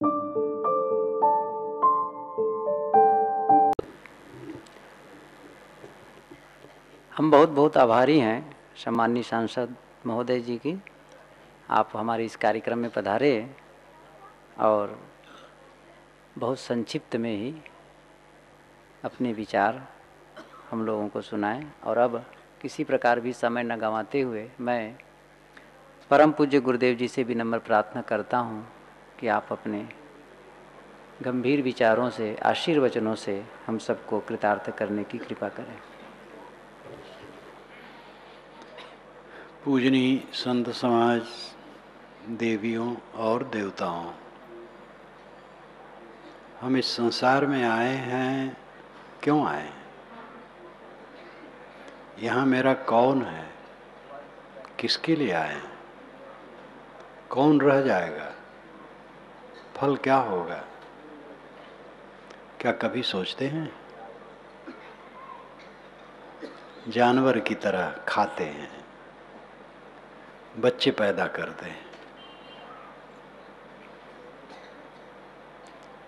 हम बहुत बहुत आभारी हैं सम्माननीय सांसद महोदय जी की। आप हमारे इस कार्यक्रम में पधारे और बहुत संक्षिप्त में ही अपने विचार हम लोगों को सुनाएं। और अब किसी प्रकार भी समय न गंवाते हुए मैं परम पूज्य गुरुदेव जी से विनम्र प्रार्थना करता हूं कि आप अपने गंभीर विचारों से, आशीर्वचनों से हम सबको कृतार्थ करने की कृपा करें। पूजनीय संत समाज, देवियों और देवताओं, हम इस संसार में आए हैं, क्यों आए हैं? यहाँ मेरा कौन है? किसके लिए आए हैं? कौन रह जाएगा? फल क्या होगा? क्या कभी सोचते हैं? जानवर की तरह खाते हैं, बच्चे पैदा करते हैं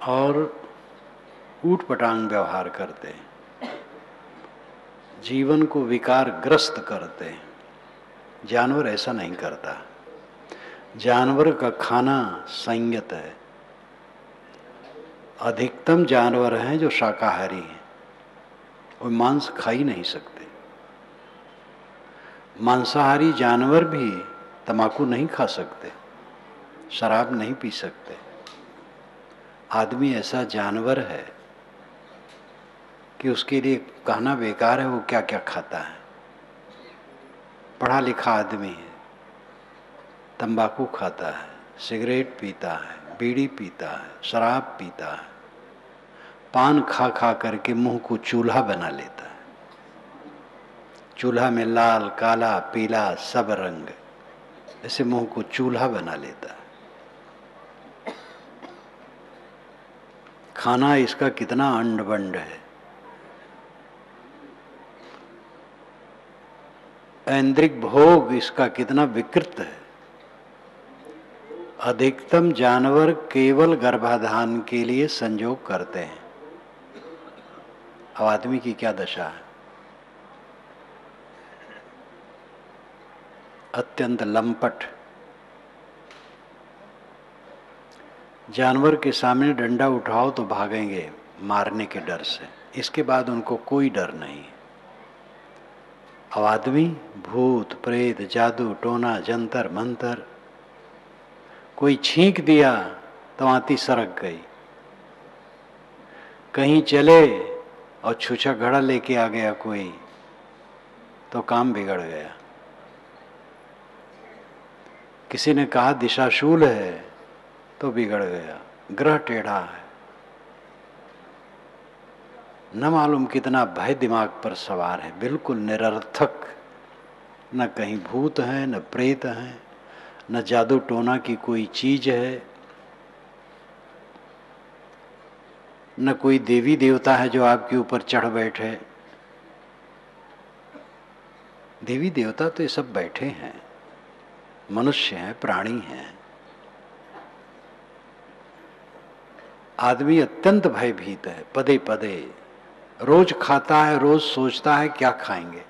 और ऊट-पटांग व्यवहार करते हैं, जीवन को विकारग्रस्त करते हैं। जानवर ऐसा नहीं करता। जानवर का खाना संयत है। अधिकतम जानवर हैं जो शाकाहारी हैं, वो मांस खा ही नहीं सकते। मांसाहारी जानवर भी तंबाकू नहीं खा सकते, शराब नहीं पी सकते। आदमी ऐसा जानवर है कि उसके लिए कहना बेकार है वो क्या क्या खाता है। पढ़ा लिखा आदमी है, तंबाकू खाता है, सिगरेट पीता है, बीड़ी पीता है, शराब पीता है, पान खा खा करके मुंह को चूल्हा बना लेता है। चूल्हा में लाल, काला, पीला सब रंग, ऐसे मुंह को चूल्हा बना लेता है। खाना इसका कितना अंड-बंड है। ऐन्द्रिक भोग इसका कितना विकृत है। अधिकतम जानवर केवल गर्भाधान के लिए संजोग करते हैं। अब आदमी की क्या दशा है? अत्यंत लंपट। जानवर के सामने डंडा उठाओ तो भागेंगे मारने के डर से, इसके बाद उनको कोई डर नहीं। अब आदमी भूत प्रेत, जादू टोना, जंतर मंतर, कोई छींक दिया तो आती सरक गई। कहीं चले और छुछा घड़ा लेके आ गया कोई तो काम बिगड़ गया। किसी ने कहा दिशाशूल है तो बिगड़ गया, ग्रह टेढ़ा है। न मालूम कितना भय दिमाग पर सवार है, बिल्कुल निरर्थक। न कहीं भूत है, न प्रेत है, न जादू टोना की कोई चीज है, न कोई देवी देवता है जो आपके ऊपर चढ़ बैठे। देवी देवता तो ये सब बैठे हैं, मनुष्य हैं, प्राणी हैं। आदमी अत्यंत भयभीत है, पदे पदे रोज खाता है, रोज सोचता है क्या खाएंगे।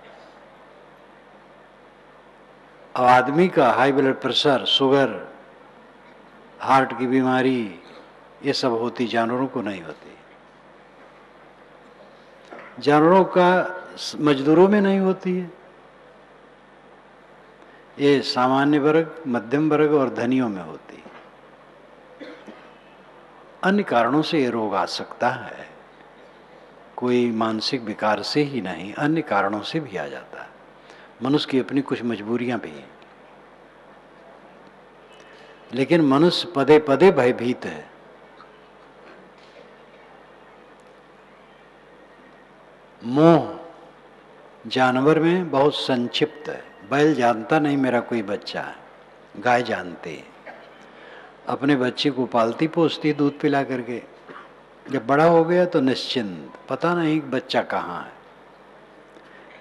अब आदमी का high blood pressure, sugar, heart की बीमारी, ये सब होती, जानवरों को नहीं होती। जानवरों का मजदूरों में नहीं होती है, ये सामान्य वर्ग, मध्यम वर्ग और धनियों में होती है। अन्य कारणों से ये रोग आ सकता है, कोई मानसिक विकार से ही नहीं, अन्य कारणों से भी आ जाता है। मनुष्य की अपनी कुछ मजबूरियां भी हैं, लेकिन मनुष्य पदे पदे भयभीत है। मोह जानवर में बहुत संक्षिप्त है। बैल जानता नहीं मेरा कोई बच्चा है, गाय जानती है, अपने बच्चे को पालती पोसती दूध पिला करके। जब बड़ा हो गया तो निश्चिंत, पता नहीं बच्चा कहाँ है।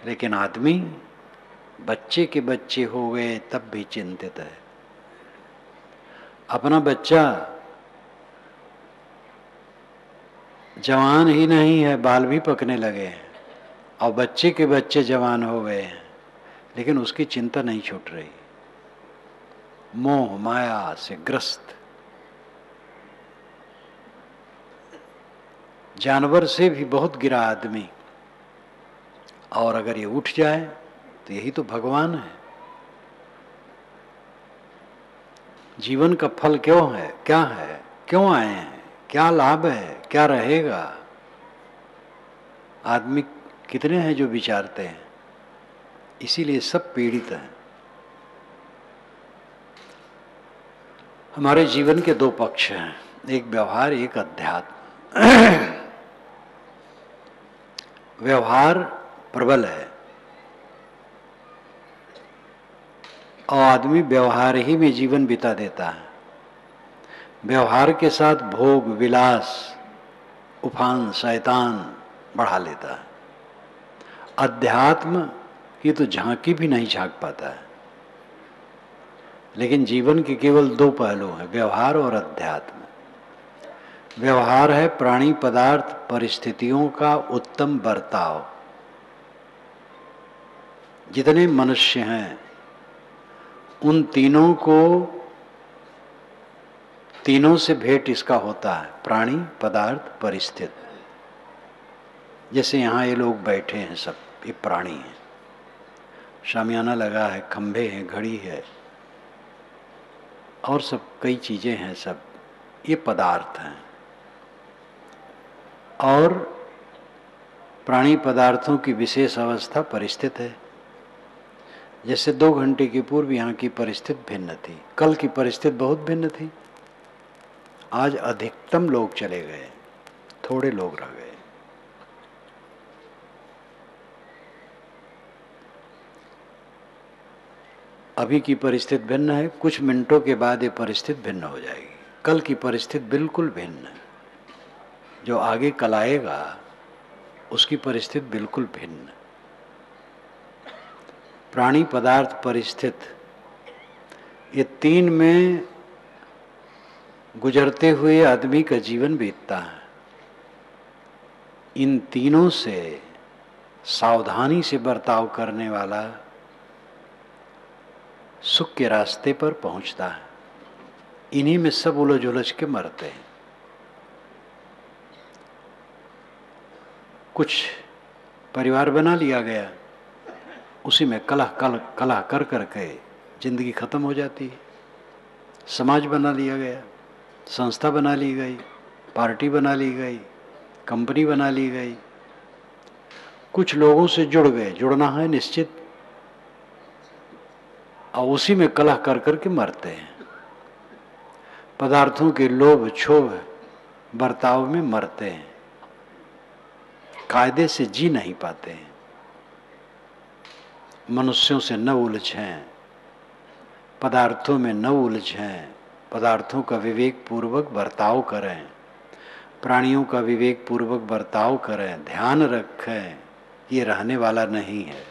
लेकिन आदमी बच्चे के बच्चे हो गए तब भी चिंतित है। अपना बच्चा जवान ही नहीं है, बाल भी पकने लगे हैं और बच्चे के बच्चे जवान हो गए हैं, लेकिन उसकी चिंता नहीं छूट रही। मोह माया से ग्रस्त, जानवर से भी बहुत गिरा आदमी, और अगर ये उठ जाए तो यही तो भगवान है। जीवन का फल क्यों है, क्या है, क्यों आए हैं, क्या लाभ है, क्या रहेगा? आदमी कितने हैं जो विचारते हैं? इसीलिए सब पीड़ित हैं। हमारे जीवन के दो पक्ष हैं, एक व्यवहार, एक अध्यात्म। व्यवहार प्रबल है और आदमी व्यवहार ही में जीवन बिता देता है। व्यवहार के साथ भोग विलास उफान शैतान बढ़ा लेता है। अध्यात्म की तो झांकी भी नहीं झांक पाता है। लेकिन जीवन के केवल दो पहलू हैं, व्यवहार और अध्यात्म। व्यवहार है प्राणी पदार्थ परिस्थितियों का उत्तम बर्ताव। जितने मनुष्य हैं उन तीनों को, तीनों से भेंट इसका होता है, प्राणी पदार्थ परिस्थिति। जैसे यहाँ ये लोग बैठे हैं, सब ये प्राणी हैं, शामियाना लगा है, खंभे हैं, घड़ी है और सब कई चीजें हैं, सब ये पदार्थ हैं। और प्राणी पदार्थों की विशेष अवस्था परिस्थिति है। जैसे 2 घंटे के पूर्व यहाँ की परिस्थिति भिन्न थी, कल की परिस्थिति बहुत भिन्न थी। आज अधिकतम लोग चले गए, थोड़े लोग रह गए। अभी की परिस्थिति भिन्न है, कुछ मिनटों के बाद ये परिस्थिति भिन्न हो जाएगी। कल की परिस्थिति बिल्कुल भिन्न है, जो आगे कल आएगा उसकी परिस्थिति बिल्कुल भिन्न। प्राणी पदार्थ परिस्थिति, ये तीन में गुजरते हुए आदमी का जीवन बीतता है। इन तीनों से सावधानी से बर्ताव करने वाला सुख के रास्ते पर पहुंचता है। इन्हीं में सब उलझ उलझ के मरते हैं। कुछ परिवार बना लिया गया, उसी में कलह कर करके जिंदगी खत्म हो जाती है। समाज बना लिया गया, संस्था बना ली गई, पार्टी बना ली गई, कंपनी बना ली गई। कुछ लोगों से जुड़ गए, जुड़ना है निश्चित, और उसी में कलह कर करके मरते हैं। पदार्थों के लोभ क्षोभ बर्ताव में मरते हैं, कायदे से जी नहीं पाते हैं। मनुष्यों से न उलझें, पदार्थों में न उलझें, पदार्थों का विवेक पूर्वक बर्ताव करें, प्राणियों का विवेक पूर्वक बर्ताव करें। ध्यान रखें ये रहने वाला नहीं है,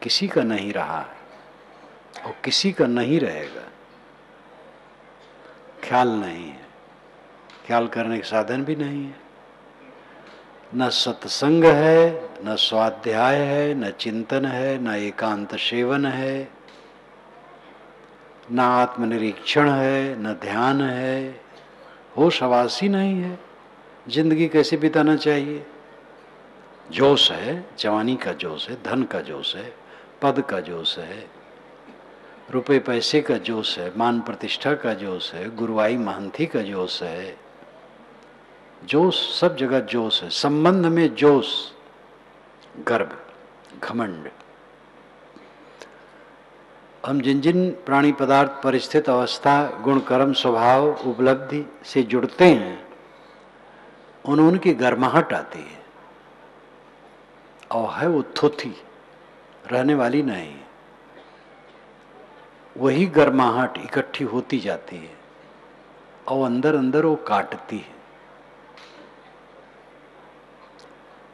किसी का नहीं रहा है और किसी का नहीं रहेगा। ख्याल नहीं है, ख्याल करने के साधन भी नहीं है। न सत्संग है, न स्वाध्याय है, न चिंतन है, न एकांत सेवन है, न आत्मनिरीक्षण है, न ध्यान है। होश हवास ही नहीं है। जिंदगी कैसे बिताना चाहिए? जोश है, जवानी का जोश है, धन का जोश है, पद का जोश है, रुपए पैसे का जोश है, मान प्रतिष्ठा का जोश है, गुरुवाई महंती का जोश है। जोश सब जगह जोश है। संबंध में जोश, गर्व, घमंड। हम जिन जिन प्राणी पदार्थ परिस्थिति अवस्था गुण कर्म स्वभाव उपलब्धि से जुड़ते हैं उनकी गर्माहट आती है, और है वो थोथी, रहने वाली नहीं। वही गर्माहट इकट्ठी होती जाती है और अंदर अंदर वो काटती है।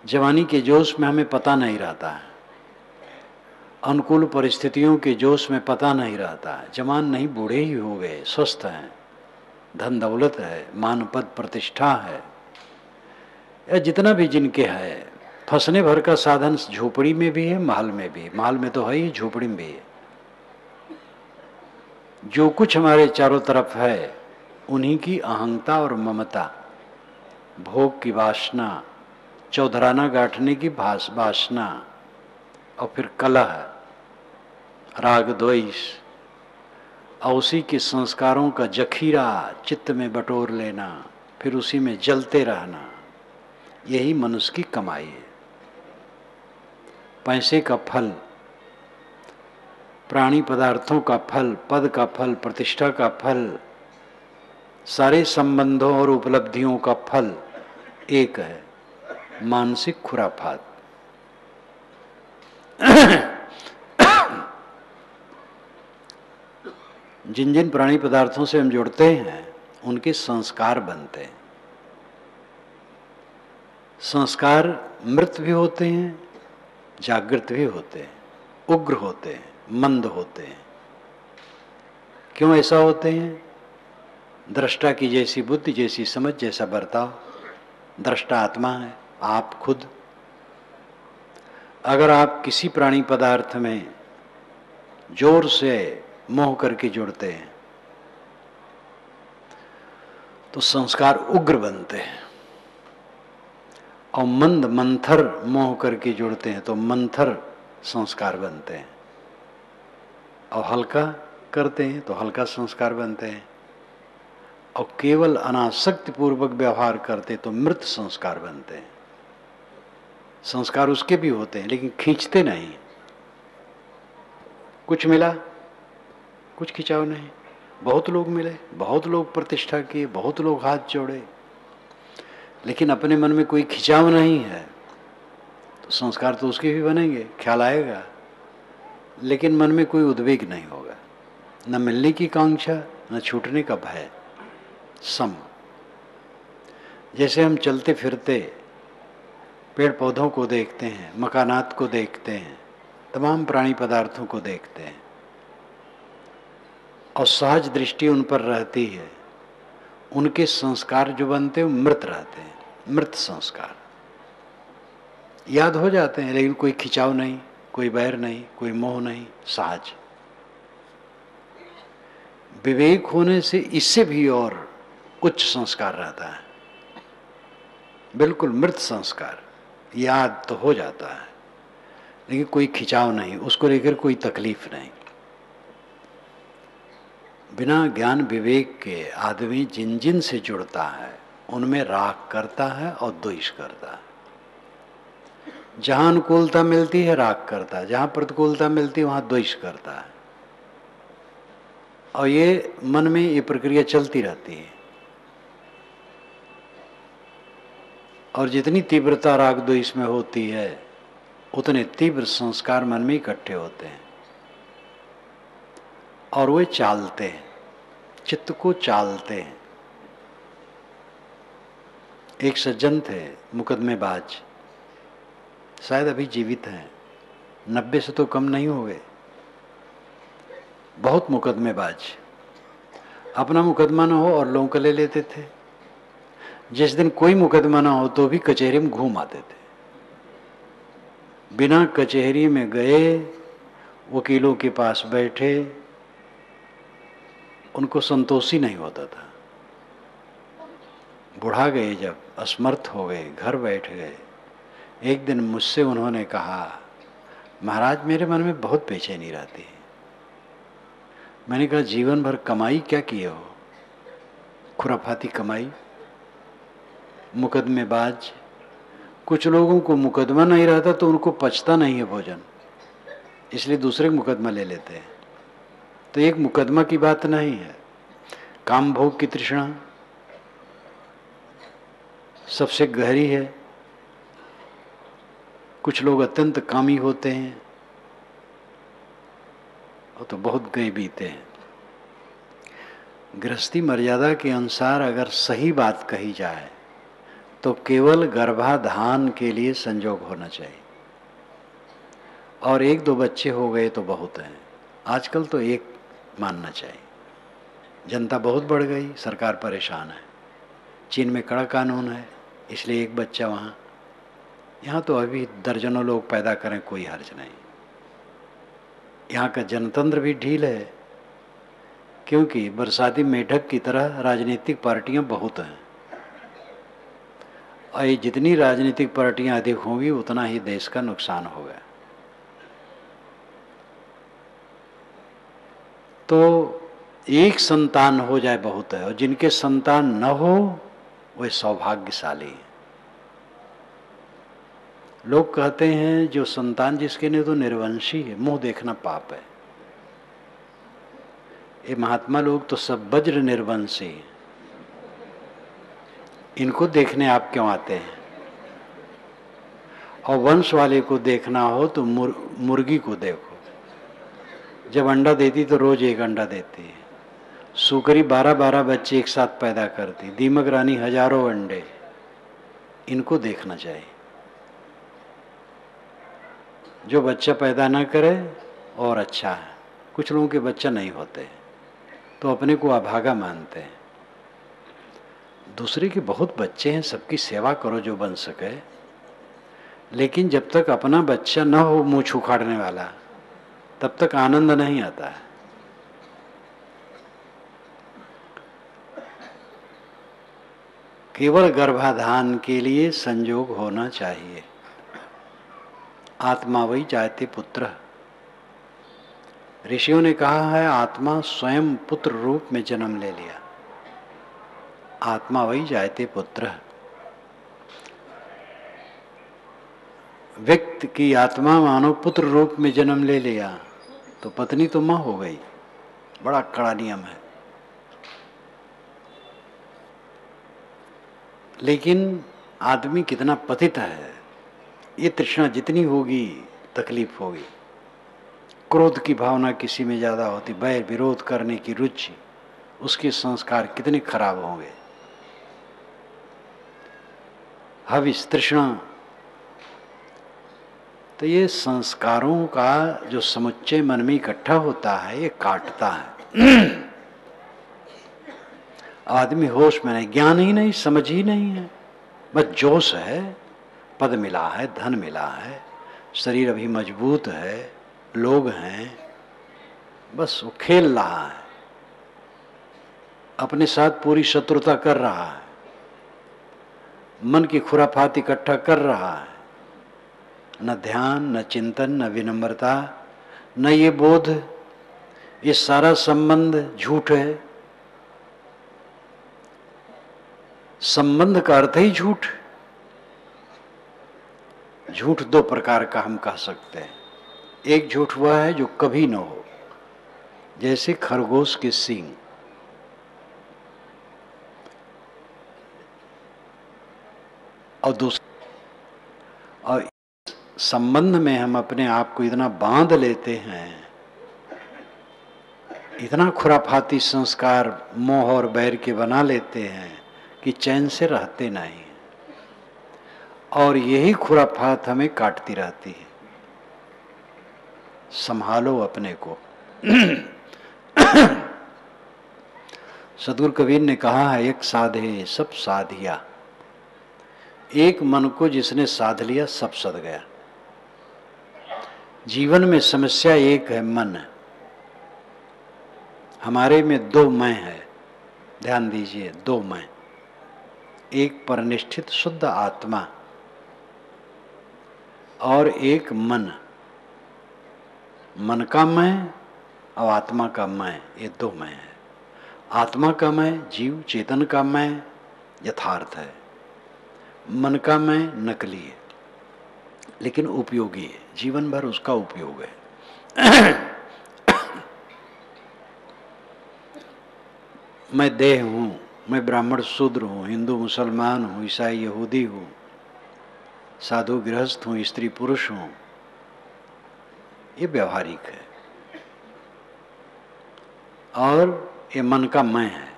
जवानी के जोश में हमें पता नहीं रहता है, अनुकूल परिस्थितियों के जोश में पता नहीं रहता है। जवान नहीं, बूढ़े ही हो गए, स्वस्थ हैं, धन दौलत है, मान पद प्रतिष्ठा है, या जितना भी जिनके है, फंसने भर का साधन झोपड़ी में भी है, महल में भी है। महल में तो है ही, झोपड़ी में भी है। जो कुछ हमारे चारों तरफ है उन्हीं की अहंता और ममता, भोग की वासना, चौधराना गांठने की वासना, और फिर कलह, राग द्वेष, और उसी के संस्कारों का जखीरा चित्त में बटोर लेना, फिर उसी में जलते रहना, यही मनुष्य की कमाई है। पैसे का फल, प्राणी पदार्थों का फल, पद का फल, प्रतिष्ठा का फल, सारे संबंधों और उपलब्धियों का फल एक है, मानसिक खुराफात। जिन जिन प्राणी पदार्थों से हम जुड़ते हैं उनके संस्कार बनते हैं। संस्कार मृत भी होते हैं, जागृत भी होते हैं, उग्र होते हैं, मंद होते हैं। क्यों ऐसा होते हैं? दृष्टा की जैसी बुद्धि, जैसी समझ, जैसा बर्ताव। दृष्टा आत्मा है, आप खुद। अगर आप किसी प्राणी पदार्थ में जोर से मोह करके जुड़ते हैं तो संस्कार उग्र बनते हैं, और मंद मंथर मोह करके जुड़ते हैं तो मंथर संस्कार बनते हैं, और हल्का करते हैं तो हल्का संस्कार बनते हैं, और केवल अनासक्ति पूर्वक व्यवहार करते तो मृत संस्कार बनते हैं। संस्कार उसके भी होते हैं लेकिन खींचते नहीं। कुछ मिला, कुछ खिंचाव नहीं। बहुत लोग मिले, बहुत लोग प्रतिष्ठा किए, बहुत लोग हाथ जोड़े, लेकिन अपने मन में कोई खिंचाव नहीं है तो संस्कार तो उसके भी बनेंगे, ख्याल आएगा, लेकिन मन में कोई उद्वेग नहीं होगा, न मिलने की कांक्षा, न छूटने का भय। सम। जैसे हम चलते फिरते पेड़ पौधों को देखते हैं, मकानात को देखते हैं, तमाम प्राणी पदार्थों को देखते हैं, और सहज दृष्टि उन पर रहती है, उनके संस्कार जो बनते हैं मृत रहते हैं, मृत संस्कार याद हो जाते हैं, लेकिन कोई खिंचाव नहीं, कोई बैर नहीं, कोई मोह नहीं, सहज। विवेक होने से इससे भी और उच्च संस्कार रहता है, बिल्कुल मृत संस्कार, याद तो हो जाता है लेकिन कोई खिंचाव नहीं, उसको लेकर कोई तकलीफ नहीं। बिना ज्ञान विवेक के आदमी जिन जिन से जुड़ता है उनमें राग करता है और द्वेष करता है। जहां अनुकूलता मिलती है राग करता है, जहां प्रतिकूलता मिलती है वहां द्वेष करता है, और ये मन में ये प्रक्रिया चलती रहती है। और जितनी तीव्रता राग द्वेष में होती है उतने तीव्र संस्कार मन में इकट्ठे होते हैं और वे चालते हैं, चित्त को चालते हैं। एक सज्जन थे, मुकदमेबाज, शायद अभी जीवित हैं, 90 से तो कम नहीं हुए, बहुत मुकदमेबाज। अपना मुकदमा न हो और लोगों का ले लेते थे। जिस दिन कोई मुकदमा ना हो तो भी कचहरी में घूम आते थे। बिना कचहरी में गए वकीलों के पास बैठे उनको संतोष ही नहीं होता था। बुढ़ा गए, जब असमर्थ हो गए, घर बैठ गए, एक दिन मुझसे उन्होंने कहा, महाराज मेरे मन में बहुत बेचैनी रहती है। मैंने कहा जीवन भर कमाई क्या किए हो? खुराफाती कमाई, मुकदमेबाज। कुछ लोगों को मुकदमा नहीं रहता तो उनको पचता नहीं है भोजन, इसलिए दूसरे मुकदमा ले लेते हैं। तो एक मुकदमा की बात नहीं है, काम भोग की तृष्णा सबसे गहरी है। कुछ लोग अत्यंत कामी होते हैं, वो तो बहुत गए बीते हैं। गृहस्थी मर्यादा के अनुसार अगर सही बात कही जाए तो केवल गर्भाधान के लिए संजोग होना चाहिए, और 1-2 बच्चे हो गए तो बहुत हैं। आजकल तो एक मानना चाहिए। जनता बहुत बढ़ गई, सरकार परेशान है। चीन में कड़ा कानून है, इसलिए एक बच्चा वहाँ, यहाँ तो अभी दर्जनों लोग पैदा करें कोई हर्ज नहीं। यहाँ का जनतंत्र भी ढील है, क्योंकि बरसाती मेढक की तरह राजनीतिक पार्टियां बहुत हैं, और ये जितनी राजनीतिक पार्टियां अधिक होंगी उतना ही देश का नुकसान होगा। तो एक संतान हो जाए बहुत है, और जिनके संतान न हो वे सौभाग्यशाली हैं। लोग कहते हैं जो संतान जिसके नहीं तो निर्वंशी है, मुंह देखना पाप है। ये महात्मा लोग तो सब वज्र निर्वंशी हैं, इनको देखने आप क्यों आते हैं? और वंश वाले को देखना हो तो मुर्गी को देखो, जब अंडा देती तो रोज एक अंडा देती है। सुकरी 12-12 बच्चे एक साथ पैदा करती, दीमक रानी हजारों अंडे। इनको देखना चाहिए। जो बच्चा पैदा ना करे और अच्छा है। कुछ लोगों के बच्चा नहीं होते तो अपने को अभागा मानते हैं। दूसरे के बहुत बच्चे हैं, सबकी सेवा करो जो बन सके, लेकिन जब तक अपना बच्चा न हो मुंह छुखाड़ने वाला, तब तक आनंद नहीं आता है। केवल गर्भाधान के लिए संयोग होना चाहिए। आत्मा वही चाहते पुत्र। ऋषियों ने कहा है आत्मा स्वयं पुत्र रूप में जन्म ले लिया। आत्मा वही चाहते पुत्र। व्यक्ति की आत्मा मानो पुत्र रूप में जन्म ले लिया तो पत्नी तो मां हो गई। बड़ा कड़ा नियम है। लेकिन आदमी कितना पतित है, ये तृष्णा जितनी होगी तकलीफ होगी। क्रोध की भावना किसी में ज्यादा होती, बैर विरोध करने की रुचि, उसके संस्कार कितने खराब होंगे। हविष तृष्णा, तो ये संस्कारों का जो समुच्चय मन में इकट्ठा होता है ये काटता है। आदमी होश में नहीं, ज्ञान ही नहीं, समझ ही नहीं है, बस जोश है, पद मिला है, धन मिला है, शरीर अभी मजबूत है, लोग हैं, बस वो खेल रहा है, अपने साथ पूरी शत्रुता कर रहा है, मन की खुराफात इकट्ठा कर रहा है। न ध्यान, न चिंतन, न विनम्रता, न ये बोध, ये सारा संबंध झूठ है। संबंध का अर्थ ही झूठ। झूठ दो प्रकार का हम कह सकते हैं। एक झूठ वह है जो कभी न हो, जैसे खरगोश के सींग। और दूसरा, और इस संबंध में हम अपने आप को इतना बांध लेते हैं, इतना खुराफाती संस्कार मोह और बैर के बना लेते हैं कि चैन से रहते नहीं, और यही खुराफात हमें काटती रहती है। संभालो अपने को। सद्गुरु कबीर ने कहा है एक साधे सब साधिया। एक मन को जिसने साध लिया सब सध गया। जीवन में समस्या एक है, मन। हमारे में दो मैं है, ध्यान दीजिए, दो मैं। एक परनिष्ठित शुद्ध आत्मा और एक मन। मन का मैं और आत्मा का मैं, ये दो मैं है। आत्मा का मैं जीव चेतन का मैं यथार्थ है, मन का मैं नकली है लेकिन उपयोगी है, जीवन भर उसका उपयोग है। मैं देह हूं, मैं ब्राह्मण शूद्र हूं, हिंदू मुसलमान हूं, ईसाई यहूदी हूं, साधु गृहस्थ हूं, स्त्री पुरुष हूं, ये व्यवहारिक है। और ये मन का मैं है,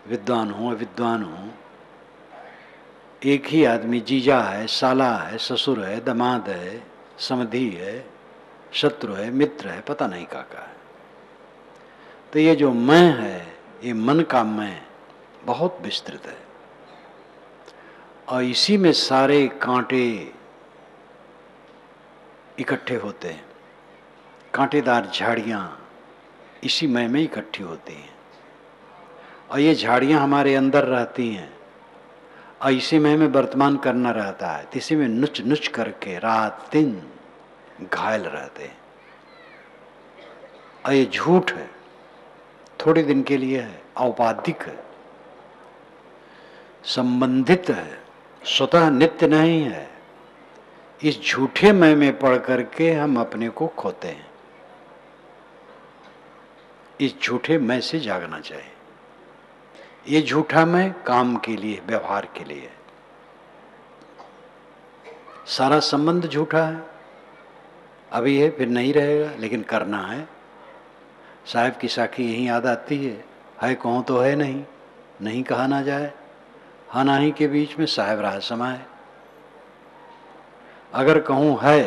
विद्वान हूं अविद्वान हूं, एक ही आदमी जीजा है, साला है, ससुर है, दामाद है, समधी है, शत्रु है, मित्र है, पता नहीं काका है। तो ये जो मैं है, ये मन का मैं बहुत विस्तृत है। और इसी में सारे कांटे इकट्ठे होते हैं। कांटेदार झाड़ियाँ इसी मय में इकट्ठी होती हैं और ये झाड़ियाँ हमारे अंदर रहती हैं और इसी मय में वर्तमान करना रहता है। तो इसी में नुच नुच करके रात दिन घायल रहते हैं। और ये झूठ है, थोड़े दिन के लिए है, औपाधिक है, संबंधित है, स्वतः नित्य नहीं है। इस झूठे मय में पढ़ करके हम अपने को खोते हैं। इस झूठे मय से जागना चाहिए। ये झूठा मय काम के लिए, व्यवहार के लिए, सारा संबंध झूठा है। अभी है फिर नहीं रहेगा, लेकिन करना है। साहब की साखी यहीं याद आती है कहूँ तो है नहीं, नहीं कहा ना जाए, हाँ नाही के बीच में साहब रहा समाए। अगर कहूँ है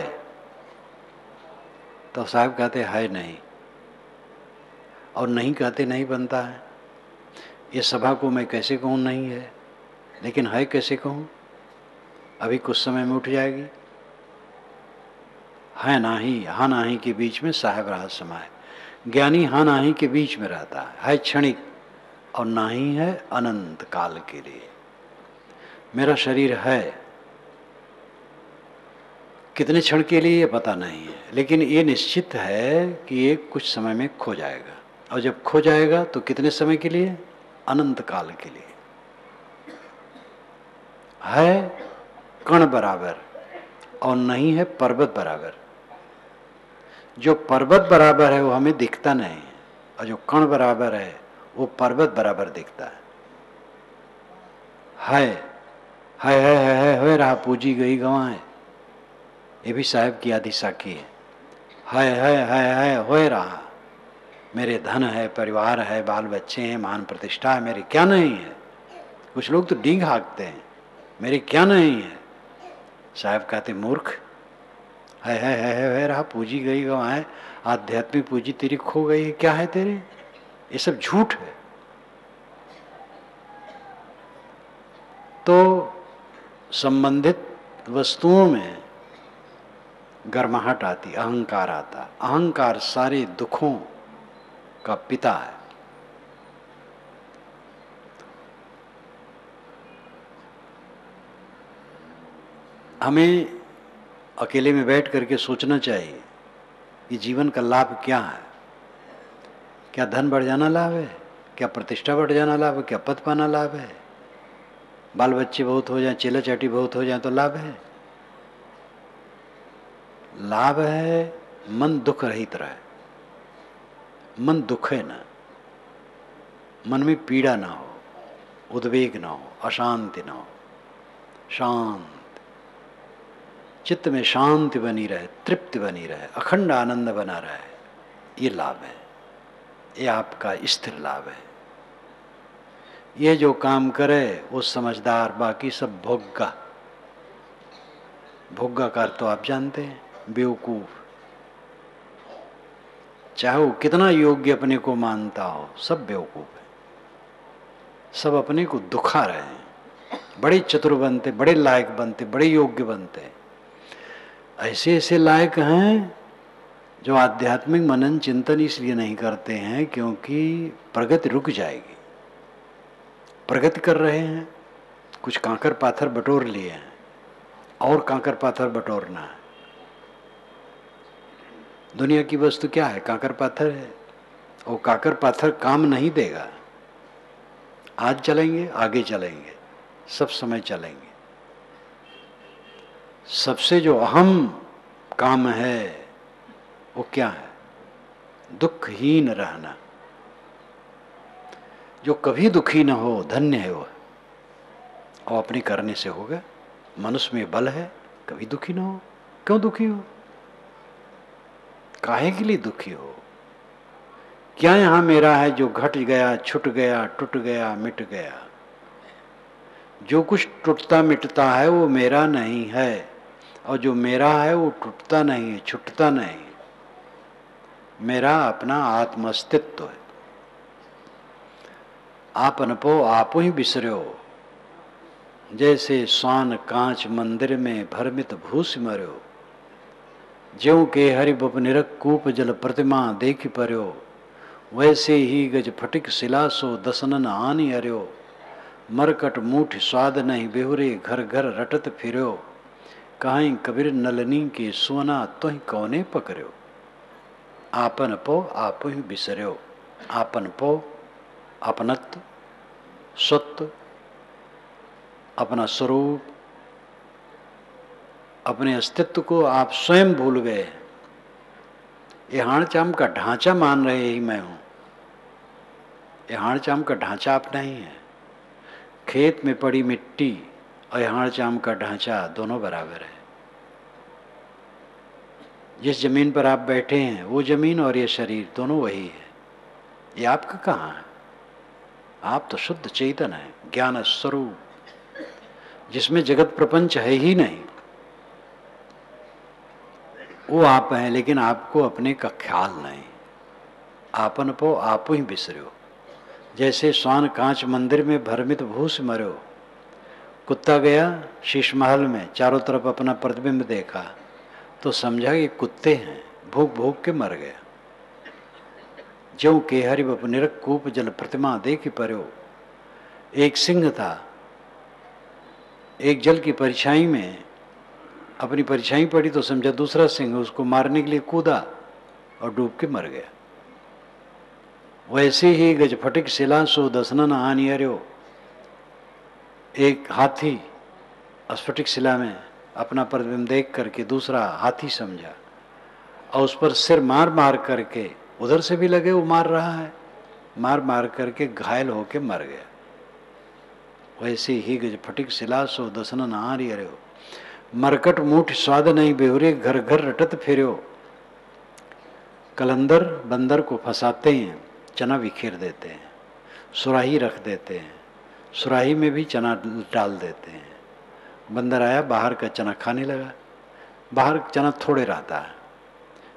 तो साहब कहते है नहीं, और नहीं कहते नहीं बनता है। ये सभा को मैं कैसे कहूँ नहीं है, लेकिन है कैसे कहूँ? अभी कुछ समय में उठ जाएगी। है नाही, हाँ नाही के बीच में साहब रहा समाए। ज्ञानी हाँ नाही के बीच में रहता है क्षणिक, और नाही है अनंत काल के लिए। मेरा शरीर है, कितने क्षण के लिए ये पता नहीं है, लेकिन ये निश्चित है कि ये कुछ समय में खो जाएगा। और जब खो जाएगा तो कितने समय के लिए? अनंत काल के लिए। है कण बराबर और नहीं है पर्वत बराबर। जो पर्वत बराबर है वो हमें दिखता नहीं है, और जो कण बराबर है वो पर्वत बराबर दिखता है रहा पूजी गई गवाएं। ये भी साहब की आदि साखी है होए रहा। मेरे धन है, परिवार है, बाल बच्चे हैं, मान प्रतिष्ठा है, मेरे क्या नहीं है। कुछ लोग तो डींग हाँकते हैं, मेरे क्या नहीं है। साहब कहते मूर्ख, है रहा पूजी गई गवाएं। आध्यात्मिक पूंजी तेरी खो गई है, क्या है तेरे? ये सब झूठ है। तो संबंधित वस्तुओं में गर्माहट आती, अहंकार आता। अहंकार सारे दुखों का पिता है। हमें अकेले में बैठ करके सोचना चाहिए कि जीवन का लाभ क्या है। क्या धन बढ़ जाना लाभ है? क्या प्रतिष्ठा बढ़ जाना लाभ है? क्या पद पाना लाभ है? बाल बच्चे बहुत हो जाए, चेला चाटी बहुत हो जाए तो लाभ है? लाभ है मन दुख रहित रहे, मन दुखे ना, मन में पीड़ा ना हो, उद्वेग ना हो, अशांति ना हो, शांत चित्त में शांति बनी रहे, तृप्ति बनी रहे, अखंड आनंद बना रहे। ये लाभ है, ये आपका स्थिर लाभ है। ये जो काम करे वो समझदार, बाकी सब भोग्गा। भोग्गा का तो आप जानते हैं, बेवकूफ। चाहे वो कितना योग्य अपने को मानता हो, सब बेवकूफ है। सब अपने को दुखा रहे हैं। बड़े चतुर बनते, बड़े लायक बनते, बड़े योग्य बनते, ऐसे ऐसे लायक हैं जो आध्यात्मिक मनन चिंतन इसलिए नहीं करते हैं क्योंकि प्रगति रुक जाएगी। प्रगति कर रहे हैं, कुछ कांकर पाथर बटोर लिए हैं, और कांकर पाथर बटोरना है। दुनिया की वस्तु क्या है? कांकर पाथर है। वो कांकर पाथर काम नहीं देगा। आज चलेंगे, आगे चलेंगे, सब समय चलेंगे। सबसे जो अहम काम है वो क्या है? दुखहीन रहना। जो कभी दुखी न हो धन्य है वो, और अपने करने से होगा। मनुष्य में बल है, कभी दुखी न हो। क्यों दुखी हो? काहे के लिए दुखी हो? क्या यहां मेरा है जो घट गया, छूट गया, टूट गया, मिट गया? जो कुछ टूटता मिटता है वो मेरा नहीं है, और जो मेरा है वो टूटता नहीं है, छूटता नहीं। मेरा अपना आत्म अस्तित्व है। आप अनपो आपो ही बिसरो, जैसे स्वान कांच मंदिर में भरमित भूस मर्यो, ज्यों के हरि बपनिरक कूप जल प्रतिमा देखि पर्यो, वैसे ही गज फटिक शिला सो दसनन आनी अर्यो, मरकट मूठ स्वाद नहीं बेहुरे घर घर रटत फिर्यो, कहीं कबीर नलनी के सोना तुहि कौने पकड़्यो, आपन पो आप ही बिसर्यो। आपन पो अपनत्व, सत्व, अपना स्वरूप, अपने अस्तित्व को आप स्वयं भूल गए। ये हाणचाम का ढांचा मान रहे ही मैं हूं। ये हाणचाम का ढांचा आप नहीं है। खेत में पड़ी मिट्टी और हाणचाम का ढांचा दोनों बराबर है। जिस जमीन पर आप बैठे हैं वो जमीन और ये शरीर दोनों वही है। ये आपका कहाँ है? आप तो शुद्ध चेतन है, ज्ञान स्वरूप, जिसमें जगत प्रपंच है ही नहीं। वो आप हैं, लेकिन आपको अपने का ख्याल नहीं। आपन पो आप ही बिसर्यो, जैसे स्वान कांच मंदिर में भ्रमित भूस मर्यो। कुत्ता गया शीश महल में, चारों तरफ अपना प्रतिबिंब देखा तो समझा कि कुत्ते हैं, भूख भूख के मर गया। ज्यों के हरि बपनिरक कूप जल प्रतिमा देखि पर्यो। एक सिंह था, एक जल की परछाई में अपनी परछाई पड़ी तो समझा दूसरा सिंह, उसको मारने के लिए कूदा और डूब के मर गया। वैसे ही गज फटिक शिला सो दसनन आनी अर्यो। एक हाथी स्फटिक शिला में अपना प्रतिबिंब देख करके दूसरा हाथी समझा और उस पर सिर मार मार करके, उधर से भी लगे वो मार रहा है, मार मार करके घायल होके मर गया। वैसे ही गज फटिक शिला सो दसनन आनी अर्यो, मरकट मूठ स्वाद नहीं बेहुरे घर घर रटत फिर्यो। कलंदर बंदर को फंसाते हैं, चना बिखेर देते हैं, सुराही रख देते हैं, सुराही में भी चना डाल देते हैं। बंदर आया, बाहर का चना खाने लगा। बाहर चना थोड़े रहता है,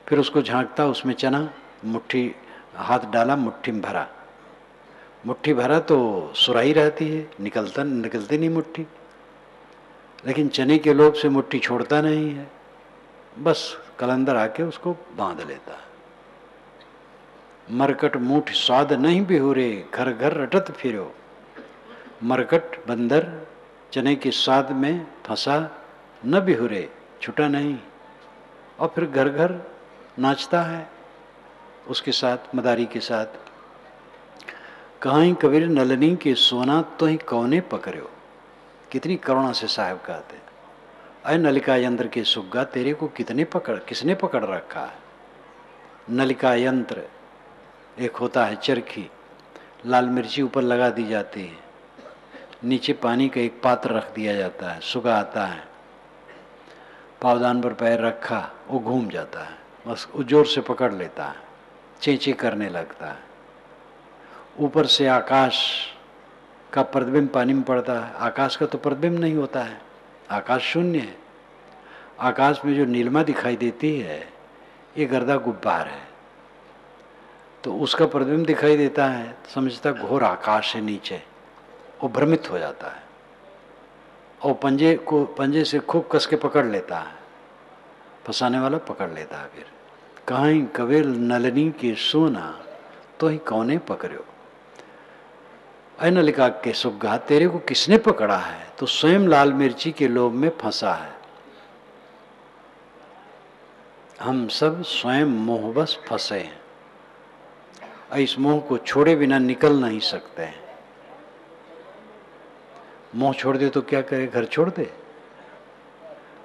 फिर उसको झांकता, उसमें चना मुट्ठी, हाथ डाला मुट्ठी में भरा, मुट्ठी भरा तो सुराही रहती है, निकलती नहीं मुट्ठी। लेकिन चने के लोभ से मुट्ठी छोड़ता नहीं है, बस कलंदर आके उसको बांध लेता है। मरकट मूठ स्वाद नहीं बिहुरे घर घर रटत फिरो। मरकट बंदर चने के स्वाद में फंसा, न बिहुरे, छुटा नहीं, और फिर घर घर नाचता है उसके साथ, मदारी के साथ। कहीं कबीर नलनी के सोना तो ही कौने पकड़ो। कितनी करुणा से साहब कहते हैं, अय नलिका यंत्र के सुग्गा, तेरे को किसने पकड़ रखा है। नलिका यंत्र एक होता है चरखी, लाल मिर्ची ऊपर लगा दी जाती है, नीचे पानी का एक पात्र रख दिया जाता है, सुगा आता है, पावदान पर पैर रखा, वो घूम जाता है, बस वो जोर से पकड़ लेता है, चेंचे करने लगता है। ऊपर से आकाश का प्रतिबिंब पानी में पड़ता है। आकाश का तो प्रतिबिंब नहीं होता है, आकाश शून्य है। आकाश में जो नीलिमा दिखाई देती है ये गर्दा गुब्बार है, तो उसका प्रतिबिंब दिखाई देता है, समझता घोर आकाश है नीचे, वो भ्रमित हो जाता है और पंजे से खूब कस के पकड़ लेता है, फंसाने वाला पकड़ लेता है। फिर कहीं कबीर नलनी के सोना तो ही कौने पकड़ो। अय नलिका के सुग्गा, तेरे को किसने पकड़ा है, तो स्वयं लाल मिर्ची के लोभ में फंसा है। हम सब स्वयं मोहबस फंसे हैं, इस मोह को छोड़े बिना निकल नहीं सकते हैं। मोह छोड़ दे तो क्या करे, घर छोड़ दे,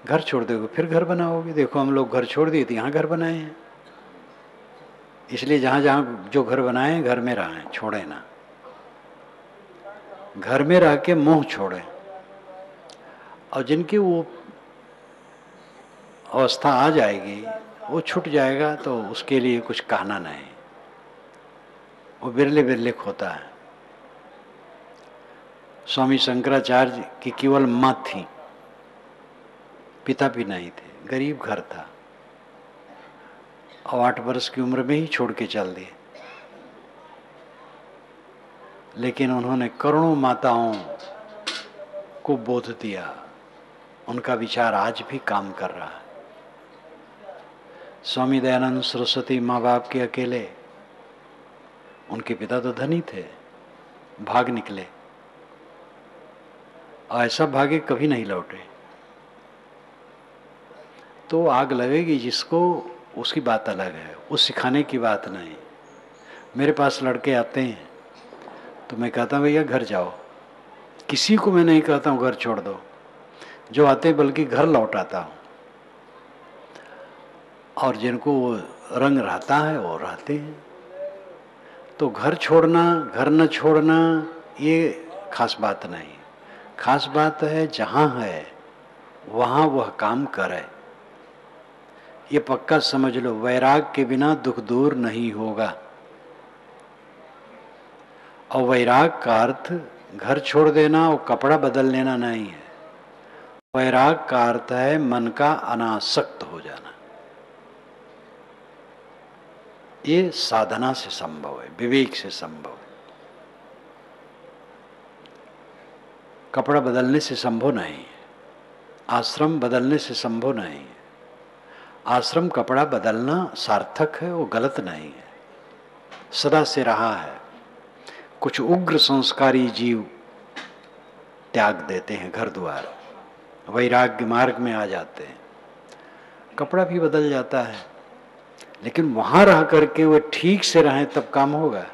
घर छोड़ दोगे फिर घर बनाओगे। देखो हम लोग घर छोड़ दिए तो यहाँ घर बनाए हैं, इसलिए जहाँ जहाँ जो घर बनाए हैं घर में रहें, छोड़े ना। घर में रह के मोह छोड़े, और जिनकी वो अवस्था आ जाएगी, वो छूट जाएगा, तो उसके लिए कुछ कहना नहीं, वो बिरले बिरले खोता है। स्वामी शंकराचार्य की केवल माँ थी, पिता भी नहीं थे, गरीब घर था, और 8 वर्ष की उम्र में ही छोड़ के चल दिए। लेकिन उन्होंने करोड़ों माताओं को बोध दिया, उनका विचार आज भी काम कर रहा है। स्वामी दयानंद सरस्वती माँ बाप के अकेले, उनके पिता तो धनी थे, भाग निकले, ऐसा भागे कभी नहीं लौटे। तो आग लगेगी जिसको, उसकी बात अलग है, उस सिखाने की बात नहीं। मेरे पास लड़के आते हैं तो मैं कहता हूँ भैया घर जाओ, किसी को मैं नहीं कहता हूँ घर छोड़ दो, जो आते बल्कि घर लौटाता हूँ, और जिनको वो रंग रहता है वो रहते हैं। तो घर छोड़ना, घर न छोड़ना ये खास बात नहीं, खास बात है जहाँ है वहाँ वह काम करे। ये पक्का समझ लो, वैराग के बिना दुख दूर नहीं होगा। और वैराग का अर्थ घर छोड़ देना और कपड़ा बदल लेना नहीं है। वैराग का अर्थ है मन का अनासक्त हो जाना। ये साधना से संभव है, विवेक से संभव है। कपड़ा बदलने से संभव नहीं है, आश्रम बदलने से संभव नहीं है। आश्रम कपड़ा बदलना सार्थक है, वो गलत नहीं है, सदा से रहा है। कुछ उग्र संस्कारी जीव त्याग देते हैं घर द्वार, वैराग्य मार्ग में आ जाते हैं, कपड़ा भी बदल जाता है, लेकिन वहां रह करके वे ठीक से रहें तब काम होगा।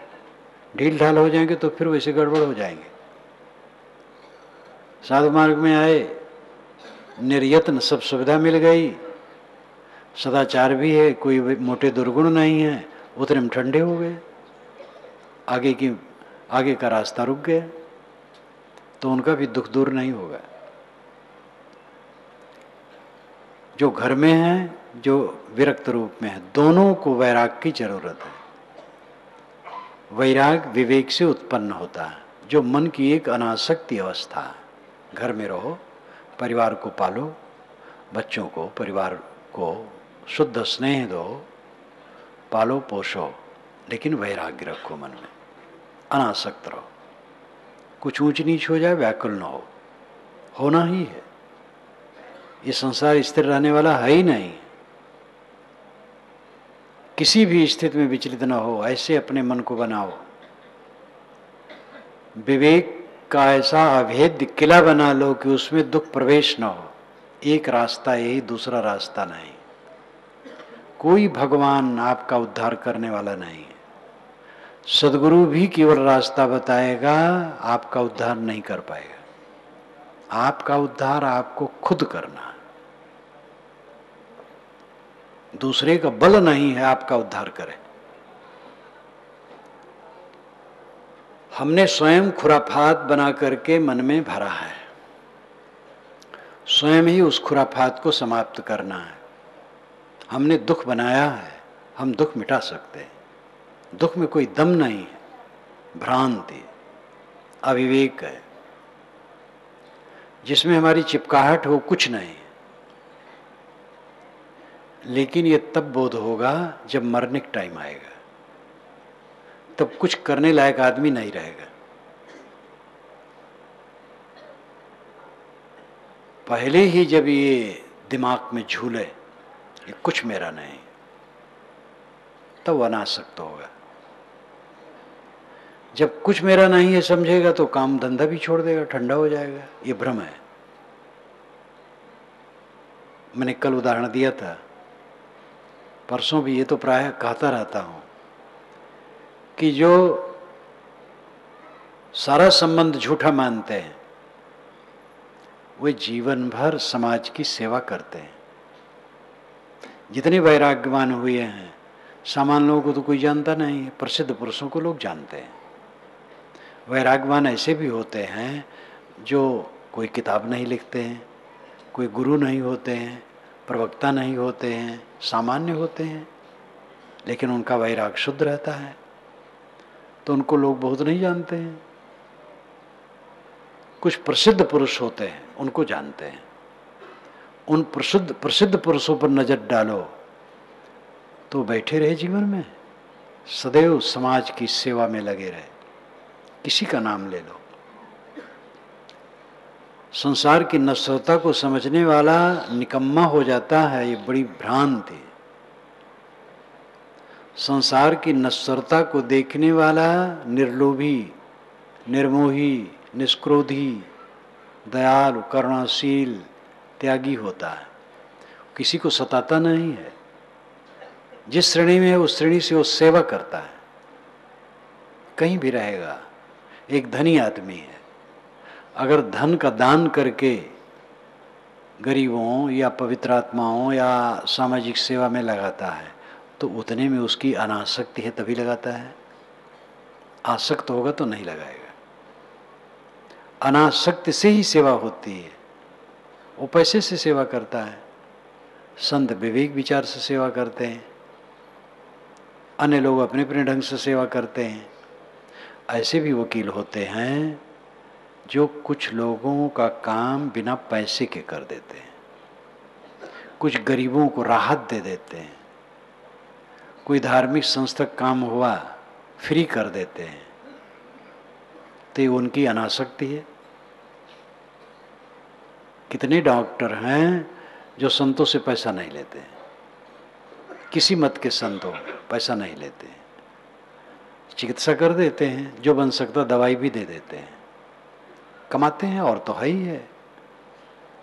ढील ढाल हो जाएंगे तो फिर वैसे गड़बड़ हो जाएंगे। साधु मार्ग में आए, निर्यत्न सब सुविधा मिल गई, सदाचार भी है, कोई मोटे दुर्गुण नहीं है, उतने में ठंडे हो गए, आगे का रास्ता रुक गया, तो उनका भी दुख दूर नहीं होगा। जो घर में है, जो विरक्त रूप में है, दोनों को वैराग की जरूरत है। वैराग विवेक से उत्पन्न होता है, जो मन की एक अनासक्ति अवस्था है। घर में रहो, परिवार को पालो, बच्चों को, परिवार को शुद्ध स्नेह दो, पालो पोषो, लेकिन वैराग्य रखो मन में, अनासक्त रहो। कुछ ऊंच नीच हो जाए व्याकुल न हो, होना ही है। ये संसार स्थिर रहने वाला है ही नहीं, किसी भी स्थिति में विचलित न हो, ऐसे अपने मन को बनाओ। विवेक का ऐसा अभेद्य किला बना लो कि उसमें दुख प्रवेश न हो। एक रास्ता यही, दूसरा रास्ता नहीं। कोई भगवान आपका उद्धार करने वाला नहीं है। सदगुरु भी केवल रास्ता बताएगा, आपका उद्धार नहीं कर पाएगा। आपका उद्धार आपको खुद करना है, दूसरे का बल नहीं है आपका उद्धार करे। हमने स्वयं खुराफात बना करके मन में भरा है, स्वयं ही उस खुराफात को समाप्त करना है। हमने दुख बनाया है, हम दुख मिटा सकते हैं। दुख में कोई दम नहीं है, भ्रांति, अविवेक है। जिसमें हमारी चिपकाहट हो कुछ नहीं। लेकिन ये तब बोध होगा जब मरने का टाइम आएगा, तब कुछ करने लायक आदमी नहीं रहेगा। पहले ही जब ये दिमाग में झूले ये कुछ मेरा नहीं, तब अनासक्त होगा। जब कुछ मेरा नहीं है समझेगा तो काम धंधा भी छोड़ देगा, ठंडा हो जाएगा। ये भ्रम है। मैंने कल उदाहरण दिया था, परसों भी, ये तो प्रायः कहता रहता हूं कि जो सारा संबंध झूठा मानते हैं वे जीवन भर समाज की सेवा करते हैं। जितने वैराग्यवान हुए हैं, सामान्य लोगों को तो कोई जानता नहीं है, प्रसिद्ध पुरुषों को लोग जानते हैं। वैराग्यवान ऐसे भी होते हैं जो कोई किताब नहीं लिखते हैं, कोई गुरु नहीं होते हैं, प्रवक्ता नहीं होते हैं, सामान्य होते हैं, लेकिन उनका वैराग शुद्ध रहता है, तो उनको लोग बहुत नहीं जानते हैं। कुछ प्रसिद्ध पुरुष होते हैं, उनको जानते हैं। उन प्रसिद्ध पुरुषों पर नजर डालो तो बैठे रहे जीवन में, सदैव समाज की सेवा में लगे रहे। किसी का नाम ले लो, संसार की नश्वरता को समझने वाला निकम्मा हो जाता है, ये बड़ी भ्रांति है। संसार की नश्वरता को देखने वाला निर्लोभी, निर्मोही, निष्क्रोधी, दयालु, करुणाशील, त्यागी होता है, किसी को सताता नहीं है। जिस श्रेणी में है उस श्रेणी से वो सेवा करता है, कहीं भी रहेगा। एक धनी आदमी है, अगर धन का दान करके गरीबों या पवित्र आत्माओं या सामाजिक सेवा में लगाता है तो उतने में उसकी अनासक्ति है, तभी लगाता है। आसक्त होगा तो नहीं लगाएगा। अनासक्ति से ही सेवा होती है। वो पैसे से सेवा करता है, संत विवेक विचार से सेवा करते हैं, अन्य लोग अपने अपने ढंग से सेवा करते हैं। ऐसे भी वकील होते हैं जो कुछ लोगों का काम बिना पैसे के कर देते हैं, कुछ गरीबों को राहत दे देते हैं, कोई धार्मिक संस्था काम हुआ फ्री कर देते हैं, तो ये उनकी अनासक्ति है। कितने डॉक्टर हैं जो संतों से पैसा नहीं लेते हैं, किसी मत के संतों पैसा नहीं लेते हैं, चिकित्सा कर देते हैं, जो बन सकता दवाई भी दे देते हैं, कमाते हैं और तो है ही है।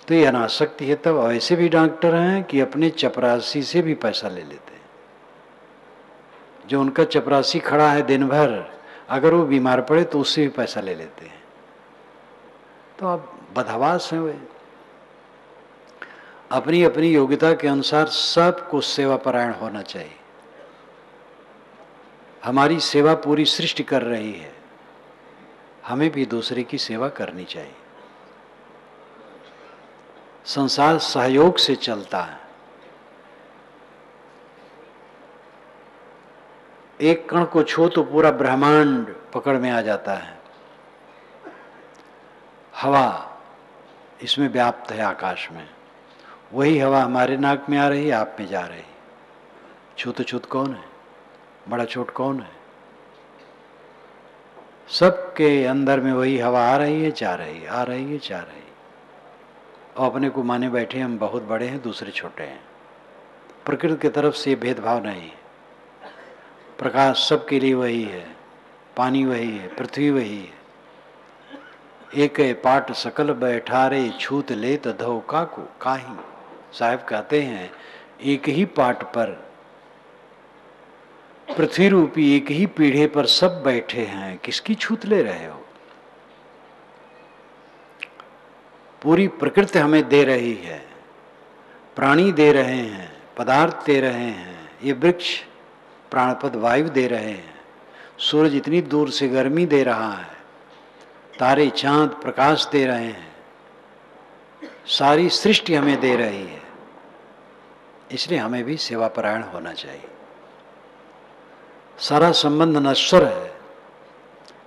तो ये अनासक्ति है। तब ऐसे भी डॉक्टर हैं कि अपने चपरासी से भी पैसा ले लेते हैं। जो उनका चपरासी खड़ा है दिन भर, अगर वो बीमार पड़े तो उससे भी पैसा ले लेते हैं। तो आप बदहवास हैं वे। अपनी अपनी योग्यता के अनुसार सबको सेवा परायण होना चाहिए। हमारी सेवा पूरी सृष्टि कर रही है, हमें भी दूसरे की सेवा करनी चाहिए। संसार सहयोग से चलता है। एक कण को छू तो पूरा ब्रह्मांड पकड़ में आ जाता है। हवा इसमें व्याप्त है आकाश में, वही हवा हमारे नाक में आ रही है, आप में जा रही। छूत छूत कौन है? बड़ा छोट कौन है? सबके अंदर में वही हवा आ रही है, जा रही है, आ रही है, जा रही है। और अपने को माने बैठे हम बहुत बड़े हैं, दूसरे छोटे हैं। प्रकृति की तरफ से भेदभाव नहीं है। प्रकाश सबके लिए वही है, पानी वही है, पृथ्वी वही है। एक पाट सकल बैठारे, छूत ले तो धोखा को काही। साहब कहते हैं एक ही पाट पर, पृथ्वी रूपी एक ही पीढ़े पर सब बैठे हैं, किसकी छूत ले रहे हो? पूरी प्रकृति हमें दे रही है, प्राणी दे रहे हैं, पदार्थ दे रहे हैं, ये वृक्ष प्राणपद वायु दे रहे हैं, सूरज इतनी दूर से गर्मी दे रहा है, तारे चांद प्रकाश दे रहे हैं, सारी सृष्टि हमें दे रही है। इसलिए हमें भी सेवा परायण होना चाहिए। सारा संबंध नश्वर है,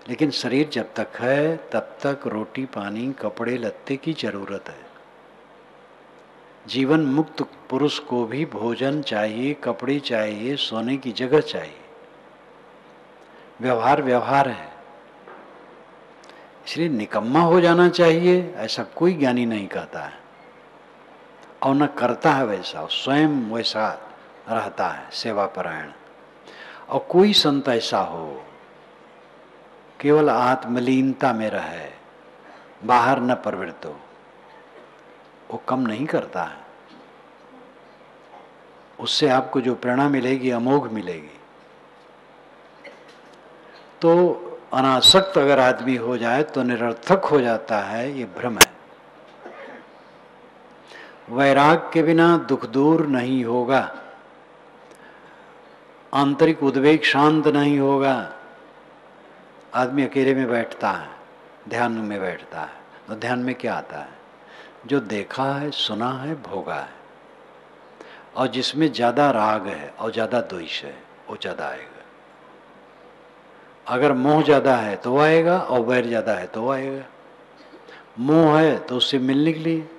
लेकिन शरीर जब तक है तब तक रोटी पानी कपड़े लत्ते की जरूरत है। जीवन मुक्त पुरुष को भी भोजन चाहिए, कपड़े चाहिए, सोने की जगह चाहिए। व्यवहार व्यवहार है, इसलिए निकम्मा हो जाना चाहिए ऐसा कोई ज्ञानी नहीं कहता है, और न करता है वैसा, स्वयं वैसा रहता है सेवा परायण। और कोई संत ऐसा हो केवल आत्मलीनता में रहे, बाहर न प्रवृत्त हो, वो कम नहीं करता है। उससे आपको जो प्रेरणा मिलेगी अमोघ मिलेगी। तो अनासक्त अगर आदमी हो जाए तो निरर्थक हो जाता है, ये भ्रम है। वैराग के बिना दुख दूर नहीं होगा, आंतरिक उद्वेग शांत नहीं होगा। आदमी अकेले में बैठता है, ध्यान में बैठता है, तो ध्यान में क्या आता है? जो देखा है, सुना है, भोगा है। और जिसमें ज्यादा राग है और ज्यादा द्वेष है, वो ज्यादा आएगा। अगर मोह ज्यादा है तो आएगा, और वैर ज्यादा है तो आएगा। मोह है तो उससे मिलने के लिए,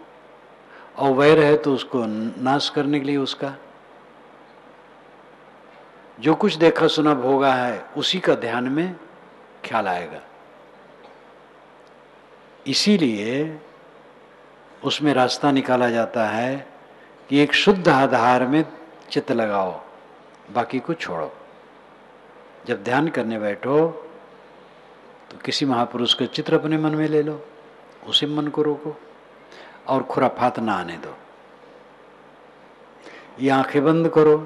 और वैर है तो उसको नाश करने के लिए उसका। जो कुछ देखा सुना भोगा है उसी का ध्यान में ख्याल आएगा। इसीलिए उसमें रास्ता निकाला जाता है कि एक शुद्ध आधार में चित्त लगाओ, बाकी को छोड़ो। जब ध्यान करने बैठो तो किसी महापुरुष का चित्र अपने मन में ले लो, उसी मन को रोको और खुराफात ना आने दो। ये आंखें बंद करो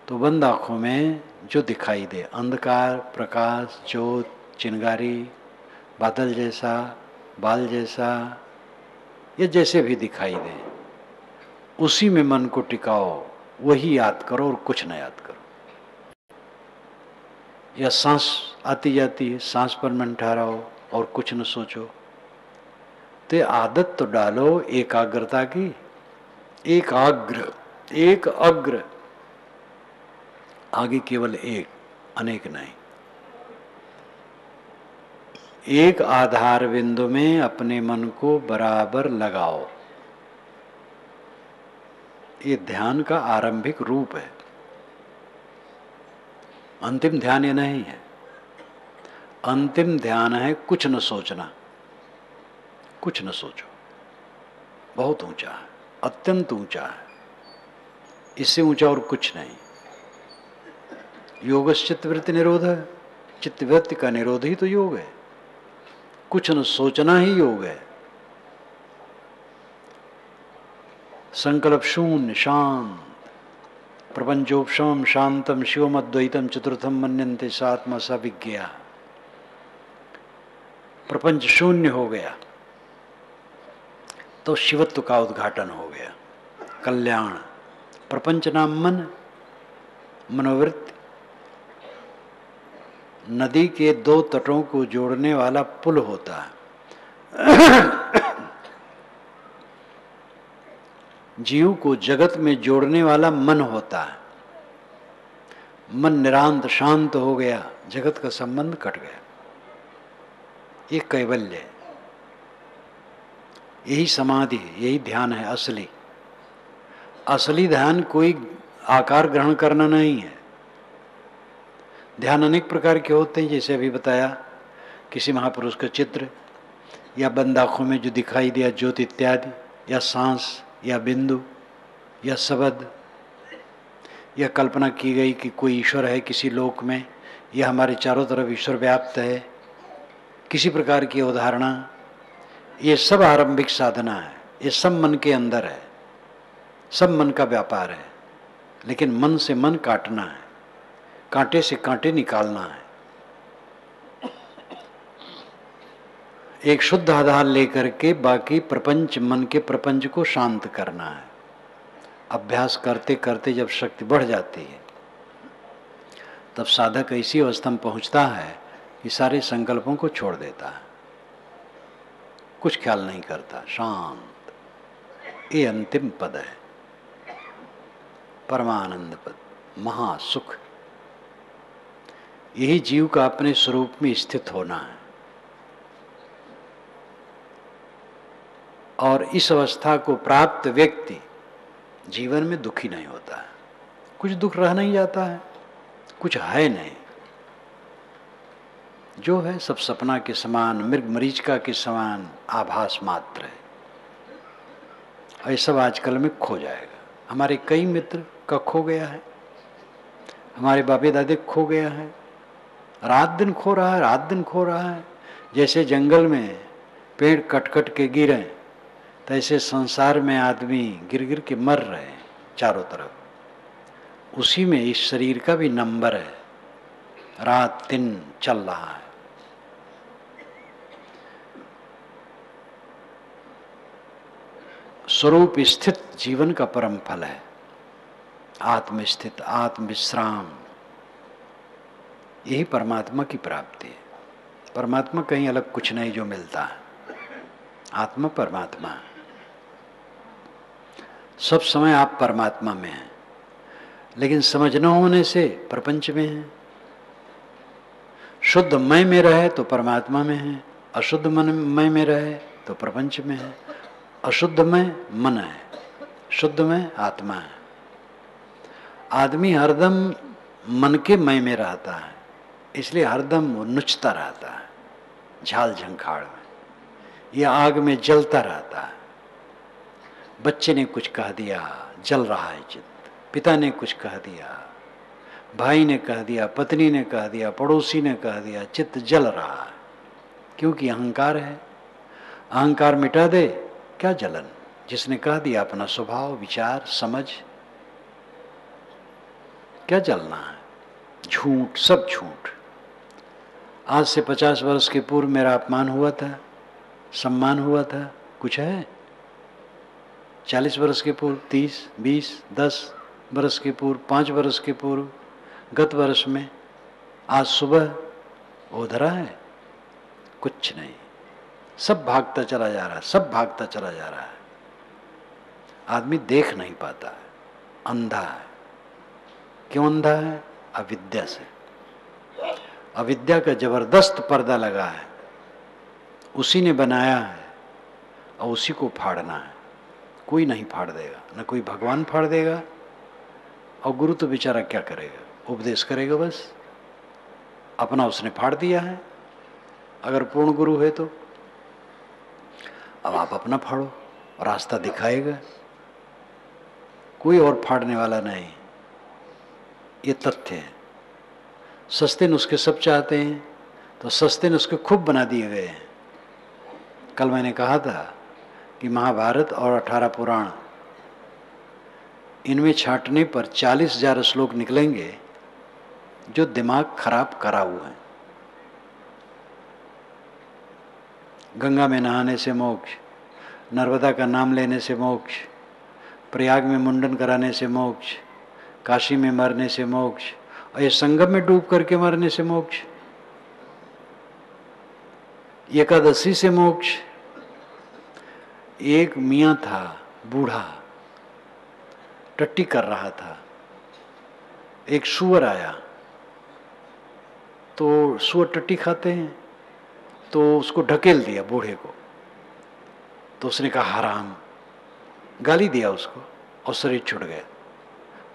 तो बंद आंखों में जो दिखाई दे, अंधकार, प्रकाश, ज्योत, चिंगारी, बादल जैसा, बाल जैसा, ये जैसे भी दिखाई दे, उसी में मन को टिकाओ, वही याद करो और कुछ न याद करो। या सांस आती जाती है, सांस पर मन ठहराओ और कुछ न सोचो। तो आदत तो डालो एकाग्रता की, एक अग्र, आगे केवल एक, अनेक नहीं। एक आधार बिंदु में अपने मन को बराबर लगाओ। ये ध्यान का आरंभिक रूप है, अंतिम ध्यान ये नहीं है। अंतिम ध्यान है कुछ न सोचना, कुछ न सोचो। बहुत ऊंचा है, अत्यंत ऊंचा है, इससे ऊंचा और कुछ नहीं। योग चित्तवृत्ति निरोध है, चित्तवृत्ति का निरोध ही तो योग है। कुछ न सोचना ही योग है। संकल्प शून्य शांत, प्रपंचोपशम शांतम शिवम अद्वैतम चतुर्थम मन्यन्ते सात्मा स विज्ञा। प्रपंच शून्य हो गया तो शिवत्व का उद्घाटन हो गया। कल्याण, प्रपंच नाम मन, मनोवृत्ति नदी के दो तटों को जोड़ने वाला पुल होता है। जीव को जगत में जोड़ने वाला मन होता है। मन निरांत शांत हो गया, जगत का संबंध कट गया। ये कैवल्य है, यही समाधि है, यही ध्यान है असली। असली ध्यान कोई आकार ग्रहण करना नहीं है। ध्यान अनेक प्रकार के होते हैं, जैसे अभी बताया, किसी महापुरुष का चित्र, या बंद आँखों में जो दिखाई दिया ज्योति इत्यादि, या सांस, या बिंदु, या शब्द, या कल्पना की गई कि कोई ईश्वर है किसी लोक में, या हमारे चारों तरफ ईश्वर व्याप्त है, किसी प्रकार की उदाहरणा, ये सब आरंभिक साधना है। ये सब मन के अंदर है, सब मन का व्यापार है। लेकिन मन से मन काटना है, कांटे से कांटे निकालना है। एक शुद्ध आधार लेकर के बाकी प्रपंच, मन के प्रपंच को शांत करना है। अभ्यास करते करते जब शक्ति बढ़ जाती है तब साधक ऐसी अवस्था में पहुंचता है कि सारे संकल्पों को छोड़ देता है, कुछ ख्याल नहीं करता, शांत। ये अंतिम पद है, परमानंद पद, महासुख। यही जीव का अपने स्वरूप में स्थित होना है। और इस अवस्था को प्राप्त व्यक्ति जीवन में दुखी नहीं होता है। कुछ दुख रह नहीं जाता है, कुछ है नहीं, जो है सब सपना के समान, मृग मरीचिका के समान आभास मात्र है। और ये सब आजकल में खो जाएगा। हमारे कई मित्र का खो गया है, हमारे बाबे दादे खो गया है, रात दिन खो रहा है, रात दिन खो रहा है। जैसे जंगल में पेड़ कट कट के गिरे, तैसे संसार में आदमी गिर गिर के मर रहे हैं चारों तरफ। उसी में इस शरीर का भी नंबर है, रात दिन चल रहा है। स्वरूप स्थित जीवन का परम फल है, आत्मस्थित, आत्म विश्राम। यही परमात्मा की प्राप्ति है। परमात्मा कहीं अलग कुछ नहीं जो मिलता है, आत्मा परमात्मा। सब समय आप परमात्मा में हैं, लेकिन समझ न होने से प्रपंच में हैं। शुद्ध मय में रहे तो परमात्मा में है, अशुद्ध मन मय में रहे तो प्रपंच में है। अशुद्ध में मन है, शुद्ध में आत्मा है। आदमी हरदम मन के मय में रहता है, इसलिए हरदम वो नुचता रहता है झाल झंखाड़ में, या आग में जलता रहता है। बच्चे ने कुछ कह दिया, जल रहा है चित्त। पिता ने कुछ कह दिया, भाई ने कह दिया, पत्नी ने कह दिया, पड़ोसी ने कह दिया, चित्त जल रहा है, क्योंकि अहंकार है। अहंकार मिटा दे, क्या जलन। जिसने कह दिया अपना स्वभाव, विचार, समझ, क्या जलना है। झूठ, सब झूठ। आज से 50 वर्ष के पूर्व मेरा अपमान हुआ था, सम्मान हुआ था, कुछ है? 40 वर्ष के पूर्व, 30, 20, 10 वर्ष के पूर्व, 5 वर्ष के पूर्व, गत वर्ष में, आज सुबह उधरा है? कुछ नहीं। सब भागता चला जा रहा है, सब भागता चला जा रहा है। आदमी देख नहीं पाता है, अंधा है। क्यों अंधा है? अविद्या से। अविद्या का जबरदस्त पर्दा लगा है, उसी ने बनाया है और उसी को फाड़ना है। कोई नहीं फाड़ देगा, न कोई भगवान फाड़ देगा, और गुरु तो बेचारा क्या करेगा, उपदेश करेगा बस। अपना उसने फाड़ दिया है। अगर पूर्ण गुरु है तो अब आप अपना फाड़ो, रास्ता दिखाएगा, कोई और फाड़ने वाला नहीं। ये तथ्य है। सस्ते नुस्खे सब चाहते हैं, तो सस्ते नुस्खे खूब बना दिए गए हैं। कल मैंने कहा था कि महाभारत और 18 पुराण, इनमें छांटने पर 40,000 श्लोक निकलेंगे जो दिमाग खराब करा हुए हैं। गंगा में नहाने से मोक्ष, नर्मदा का नाम लेने से मोक्ष, प्रयाग में मुंडन कराने से मोक्ष, काशी में मरने से मोक्ष, और ये संगम में डूब करके मरने से मोक्ष, एकादशी से मोक्ष। एक मियाँ था बूढ़ा, टट्टी कर रहा था। एक सूअर आया, तो सूअर टट्टी खाते हैं, तो उसको ढकेल दिया बूढ़े को। तो उसने कहा हराम, गाली दिया उसको, और शरीर छूट गया।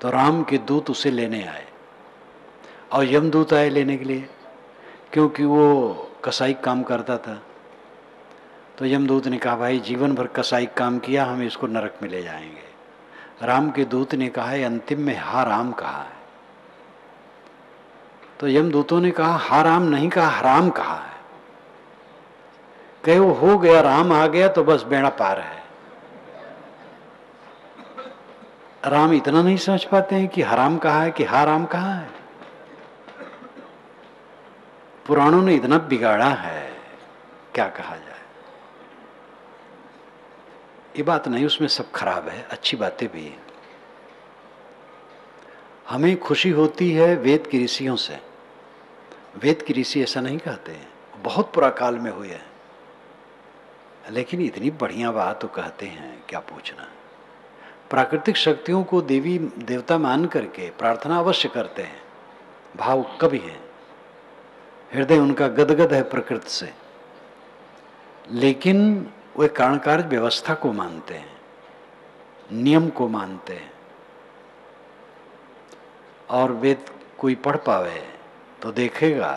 तो राम के दूत उसे लेने आए, और यमदूत आए लेने के लिए, क्योंकि वो कसाई काम करता था। तो यमदूत ने कहा भाई जीवन भर कसाई काम किया, हम इसको नरक में ले जाएंगे। राम के दूत ने कहा है अंतिम में हा राम कहा है। तो यमदूतों ने कहा हा राम नहीं कहा, हराम कहा है। कहे वो हो गया, राम आ गया तो बस बेड़ा पार है। राम इतना नहीं समझ पाते हैं कि हराम कहा है कि हा राम कहा है। पुराणों ने इतना बिगाड़ा है, क्या कहा जाए। ये बात नहीं, उसमें सब खराब है, अच्छी बातें भी हैं। हमें खुशी होती है वेद की ऋषियों से। वेद की ऋषि ऐसा नहीं कहते हैं, बहुत पुरा काल में हुए हैं, लेकिन इतनी बढ़िया बात तो कहते हैं, क्या पूछना। प्राकृतिक शक्तियों को देवी देवता मान करके प्रार्थना अवश्य करते हैं, भाव कभी है, हृदय उनका गदगद है प्रकृति से, लेकिन वे कारण कार्य व्यवस्था को मानते हैं, नियम को मानते हैं। और वेद कोई पढ़ पावे तो देखेगा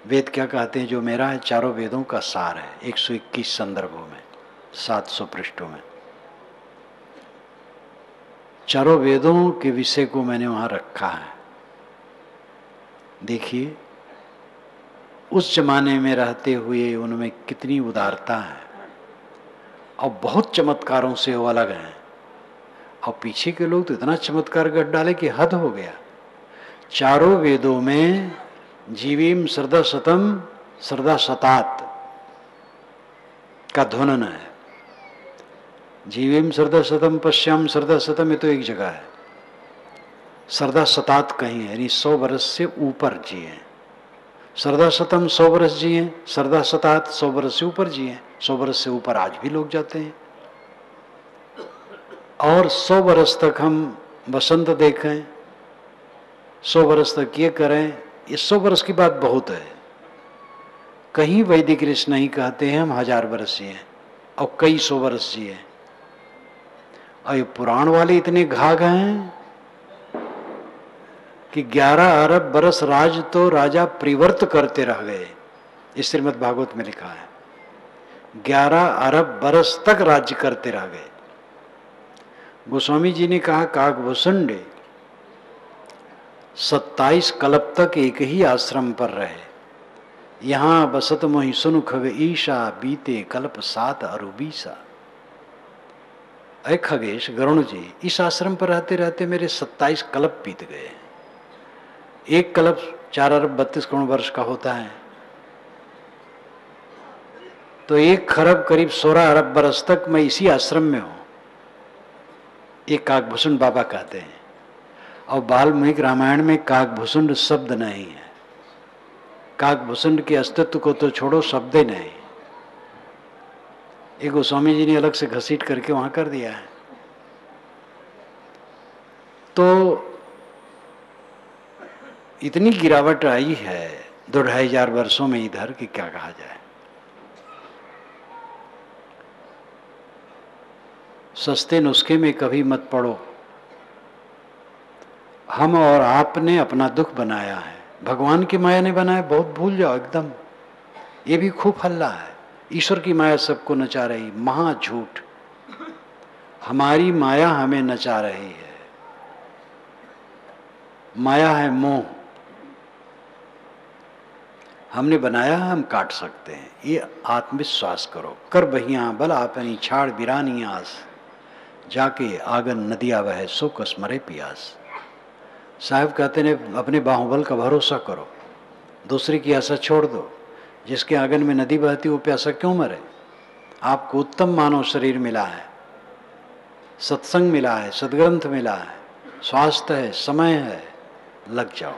वेद क्या कहते हैं। जो मेरा है चारों वेदों का सार है, 121 संदर्भों में, 700 पृष्ठों में, चारों वेदों के विषय को मैंने वहां रखा है। देखिए उस जमाने में रहते हुए उनमें कितनी उदारता है, और बहुत चमत्कारों से वो अलग हैं। और पीछे के लोग तो इतना चमत्कार गढ़ डाले कि हद हो गया। चारों वेदों में जीवीम श्रद्धा शतम श्रद्धा शतात का ध्वनन है। जीवीम श्रद्धा शतम पश्याम श्रद्धा शतम, ये तो एक जगह है। श्रद्धा शतात कहीं है, यानी 100 वर्ष से ऊपर जिए। श्रद्धा शतम 100 वर्ष जिए, श्रद्धा शतात 100 वर्ष से ऊपर जिए। 100 वर्ष से ऊपर आज भी लोग जाते हैं। और 100 वर्ष तक हम बसंत देखें, 100 वर्ष तक ये करें, ये 100 वर्ष की बात बहुत है। कहीं वैदिक ऋषि नहीं कहते हैं हम 1000 वर्ष जिए और कई 100 वर्ष जिए। और ये पुराण वाले इतने घाघ हैं कि 11 अरब बरस राज तो राजा परिवर्त करते रह गए। इस श्रीमद् भागवत में लिखा है 11 अरब बरस तक राज्य करते रह गए। गोस्वामी जी ने कहा काकभूषुंड 27 कल्प तक एक ही आश्रम पर रहे। यहाँ बसत मोहि सुनु खग ईशा, बीते कल्प 7 अरुबीसा। अय खगेश, गरुण जी, इस आश्रम पर रहते रहते मेरे 27 कल्प बीत गए। एक कल्प 4 अरब 32 करोड़ वर्ष का होता है, तो 1 खरब करीब 16 अरब बरस तक मैं इसी आश्रम में हूं। एक काकभूषुंड बाबा कहते हैं। और वाल्मीकि रामायण में काकभूषुंड शब्द नहीं है। काकभूषुंड के अस्तित्व को तो छोड़ो, शब्द ही नहीं। ये गोस्वामी जी ने अलग से घसीट करके वहां कर दिया है। तो इतनी गिरावट आई है 2-2,500 वर्षों में इधर कि क्या कहा जाए। सस्ते नुस्खे में कभी मत पड़ो। हम और आपने अपना दुख बनाया है, भगवान की माया ने बनाया, बहुत भूल जाओ एकदम। ये भी खूब हल्ला है, ईश्वर की माया सबको नचा रही, महा झूठ। हमारी माया हमें नचा रही है। माया है मोह, हमने बनाया, हम काट सकते हैं। ये आत्मविश्वास करो। कर बहिया बल आपनी छाड़ बिरानी आस, जाके आगन नदिया वह सो कस मरे पियास। साहब कहते ने अपने बाहुबल का भरोसा करो, दूसरे की आशा छोड़ दो। जिसके आंगन में नदी बहती वो प्यासा क्यों मरे। आपको उत्तम मानव शरीर मिला है, सत्संग मिला है, सदग्रंथ मिला है, स्वास्थ्य है, समय है, लग जाओ।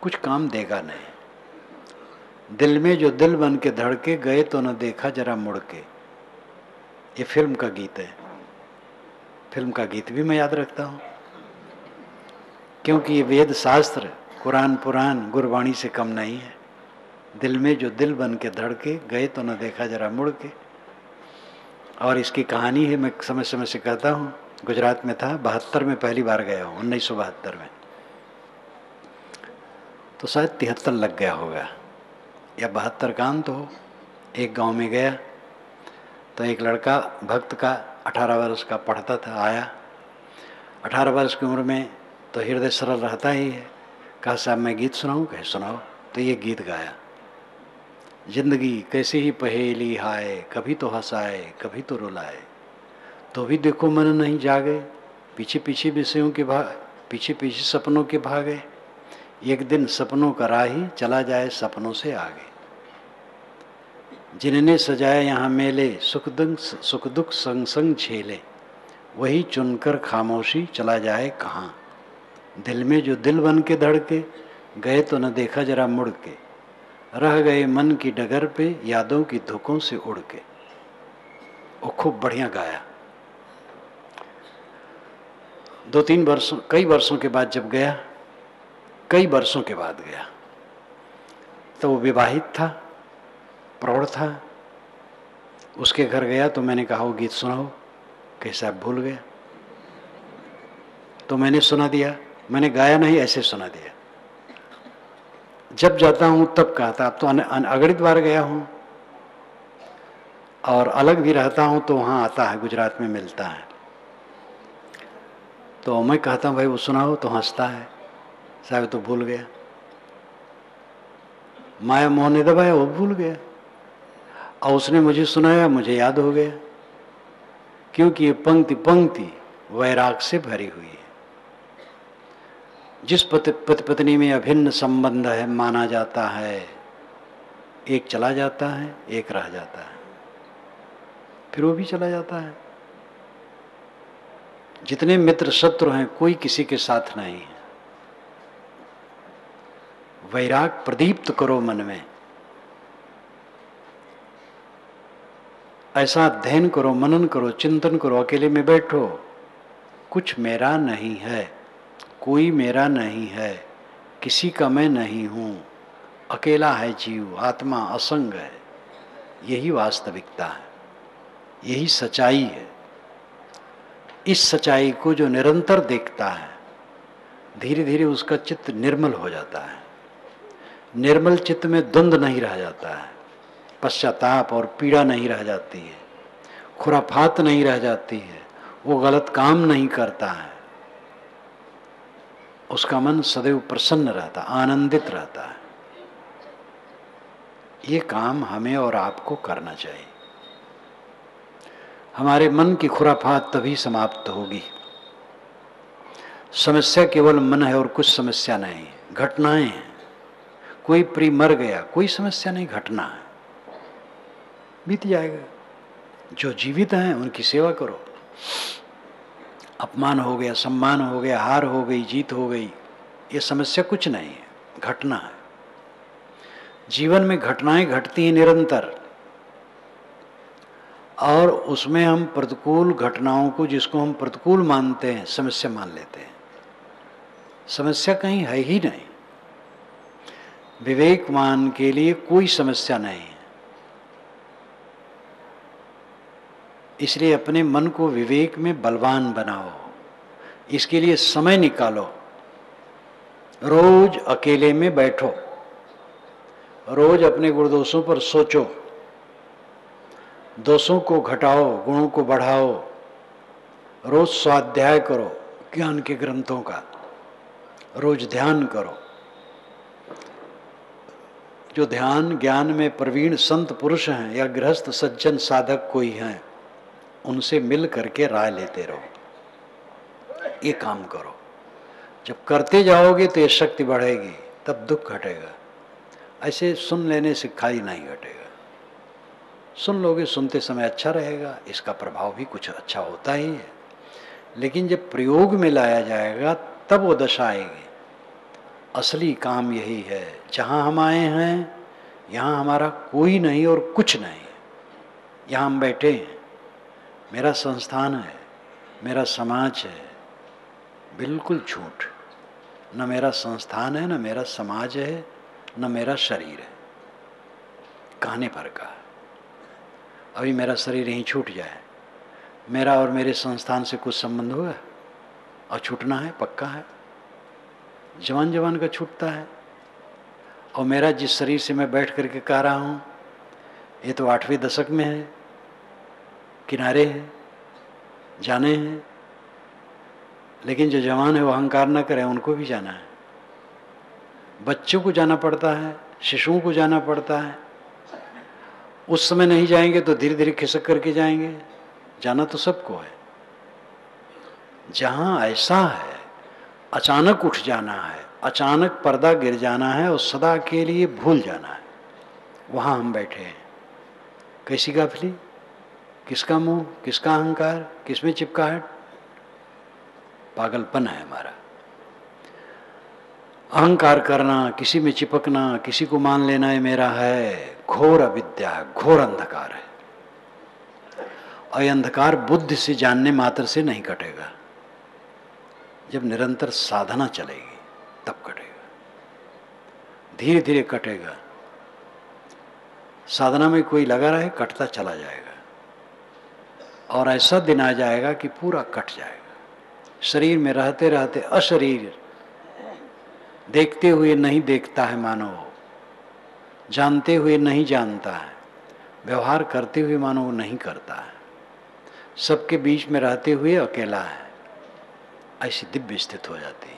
कुछ काम देगा नहीं। दिल में जो दिल बन के धड़के, गए तो न देखा जरा मुड़ के। ये फिल्म का गीत है। फिल्म का गीत भी मैं याद रखता हूं, क्योंकि ये वेद शास्त्र, कुरान पुराण, गुरबाणी से कम नहीं है। दिल में जो दिल बन के धड़के, गए तो न देखा जरा मुड़ के। और इसकी कहानी है, मैं समय समय से कहता हूँ। गुजरात में था, 72 में पहली बार गया हूँ, 1972 में। तो शायद 73 लग गया होगा या 72 का अंत हो। एक गांव में गया तो एक लड़का भक्त का 18 वर्ष का पढ़ता था, आया। 18 वर्ष की उम्र में तो हृदय सरल रहता ही है। कहा साहब मैं गीत सुनाऊं? कहे सुनाओ। तो ये गीत गाया। जिंदगी कैसे ही पहेली हाय, कभी तो हंसाए कभी तो रुलाए, तो भी देखो मन नहीं जागे, पीछे पीछे विषयों के पीछे पीछे सपनों के भागे। एक दिन सपनों का राही चला जाए सपनों से आगे। जिन्होंने सजाया यहाँ मेले, सुख दुख संग संग झेले, वही चुनकर खामोशी चला जाए कहाँ। दिल में जो दिल बन के धड़के, गए तो न देखा जरा मुड़ के, रह गए मन की डगर पे यादों की धुकों से उड़ के। वो खूब बढ़िया गाया। 2-3 वर्षों, कई वर्षों के बाद जब गया, कई वर्षों के बाद गया, तो वो विवाहित था, प्रौढ़ था। उसके घर गया तो मैंने कहा वो गीत सुनाओ। कैसा भूल गया। तो मैंने सुना दिया। मैंने गाया नहीं, ऐसे सुना दिया। जब जाता हूं तब कहता। अब तो अगणित बार गया हूं और अलग भी रहता हूं तो वहां आता है, गुजरात में मिलता है। तो मैं कहता हूं भाई वो सुनाओ, तो हंसता है। साहब तो भूल गया। माया मोह ने दबाया, वो भूल गया। और उसने मुझे सुनाया, मुझे याद हो गया। क्योंकि ये पंक्ति पंक्ति वैराग से भरी हुई है। जिस पति पत्नी में अभिन्न संबंध है माना जाता है, एक चला जाता है, एक रह जाता है, फिर वो भी चला जाता है। जितने मित्र शत्रु हैं, कोई किसी के साथ नहीं है। वैराग प्रदीप्त करो मन में। ऐसा अध्ययन करो, मनन करो, चिंतन करो। अकेले में बैठो, कुछ मेरा नहीं है, कोई मेरा नहीं है, किसी का मैं नहीं हूं, अकेला है जीव, आत्मा असंग है। यही वास्तविकता है, यही सच्चाई है। इस सच्चाई को जो निरंतर देखता है, धीरे धीरे उसका चित्त निर्मल हो जाता है। निर्मल चित्त में द्वंद्व नहीं रह जाता है। पश्चाताप और पीड़ा नहीं रह जाती है, खुराफात नहीं रह जाती है, वो गलत काम नहीं करता है, उसका मन सदैव प्रसन्न रहता, आनंदित रहता है। ये काम हमें और आपको करना चाहिए। हमारे मन की खुराफात तभी समाप्त होगी। समस्या केवल मन है और कुछ समस्या नहीं, घटनाएं हैं। कोई प्रिय मर गया, कोई समस्या नहीं, घटना है, बीत जाएगा। जो जीवित हैं उनकी सेवा करो। अपमान हो गया, सम्मान हो गया, हार हो गई, जीत हो गई, ये समस्या कुछ नहीं है, घटना है। जीवन में घटनाएं घटती हैं निरंतर, और उसमें हम प्रतिकूल घटनाओं को, जिसको हम प्रतिकूल मानते हैं, समस्या मान लेते हैं। समस्या कहीं है ही नहीं। विवेकवान के लिए कोई समस्या नहीं है। इसलिए अपने मन को विवेक में बलवान बनाओ, इसके लिए समय निकालो। रोज अकेले में बैठो, रोज अपने गुणदोषों पर सोचो, दोषों को घटाओ, गुणों को बढ़ाओ। रोज स्वाध्याय करो ज्ञान के ग्रंथों का, रोज ध्यान करो। जो ध्यान ज्ञान में प्रवीण संत पुरुष हैं या गृहस्थ सज्जन साधक कोई हैं, उनसे मिल करके राय लेते रहो, ये काम करो। जब करते जाओगे तो ये शक्ति बढ़ेगी, तब दुख घटेगा। ऐसे सुन लेने से खाई नहीं घटेगा। सुन लोगे, सुनते समय अच्छा रहेगा, इसका प्रभाव भी कुछ अच्छा होता ही है, लेकिन जब प्रयोग में लाया जाएगा तब वो दशा आएगी। असली काम यही है, जहाँ हम आए हैं यहाँ हमारा कोई नहीं और कुछ नहीं। यहाँ हम बैठे हैं, मेरा संस्थान है, मेरा समाज है, बिल्कुल झूठ। न मेरा संस्थान है, न मेरा समाज है, न मेरा शरीर है, कहने पर का। अभी मेरा शरीर यहीं छूट जाए, मेरा और मेरे संस्थान से कुछ संबंध होगा? और छूटना है, पक्का है, जवान जवान का छूटता है। और मेरा जिस शरीर से मैं बैठ करके कह रहा हूँ, ये तो 8वें दशक में है, किनारे है, जाने हैं। लेकिन जो जवान है वो अहंकार न करे, उनको भी जाना है। बच्चों को जाना पड़ता है, शिशुओं को जाना पड़ता है। उस समय नहीं जाएंगे तो धीरे धीरे खिसक करके जाएंगे। जाना तो सबको है। जहाँ ऐसा है, अचानक उठ जाना है, अचानक पर्दा गिर जाना है और सदा के लिए भूल जाना है, वहाँ हम बैठे हैं। कैसी गाफिली, किसका मुंह, किसका अहंकार, किसमें चिपकाहट? पागलपन है हमारा। अहंकार करना, किसी में चिपकना, किसी को मान लेना ये मेरा है, घोर अविद्या है, घोर अंधकार है। और ये अंधकार बुद्धि से जानने मात्र से नहीं कटेगा, जब निरंतर साधना चलेगी तब कटेगा, धीरे धीरे कटेगा। साधना में कोई लगा रहे, कटता चला जाएगा, और ऐसा दिन आ जाएगा कि पूरा कट जाएगा। शरीर में रहते रहते अशरीर, देखते हुए नहीं देखता है मानव, जानते हुए नहीं जानता है, व्यवहार करते हुए मानव नहीं करता है, सबके बीच में रहते हुए अकेला है। ऐसी दिव्य स्थिति हो जाती है।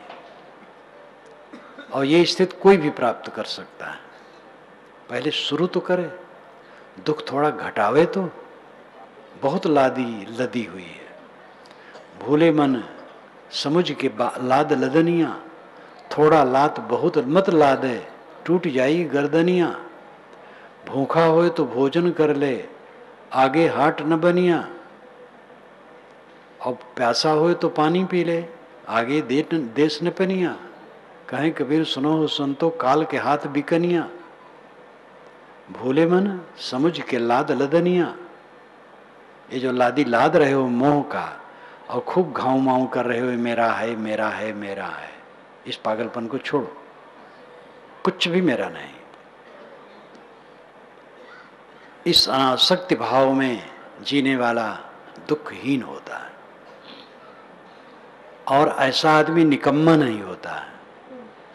और ये स्थिति कोई भी प्राप्त कर सकता है। पहले शुरू तो करे, दुख थोड़ा घटावे तो। बहुत लदी हुई है, भूले मन समुझ के लाद लदनिया, थोड़ा लात बहुत मत लादे, टूट जाई गर्दनिया। भूखा होए तो भोजन कर ले, आगे हाट न बनिया। और प्यासा होए तो पानी पी ले, आगे देश न पनिया। कहें कबीर सुनो हो संतो, काल के हाथ बिकनिया। भूले मन समुझ के लाद लदनिया। ये जो लादी लाद रहे हो मोह का, और खूब घाव माऊ कर रहे हो मेरा है मेरा है मेरा है, इस पागलपन को छोड़ो। कुछ भी मेरा नहीं। इस अनासक्ति भाव में जीने वाला दुखहीन होता है। और ऐसा आदमी निकम्मा नहीं होता है,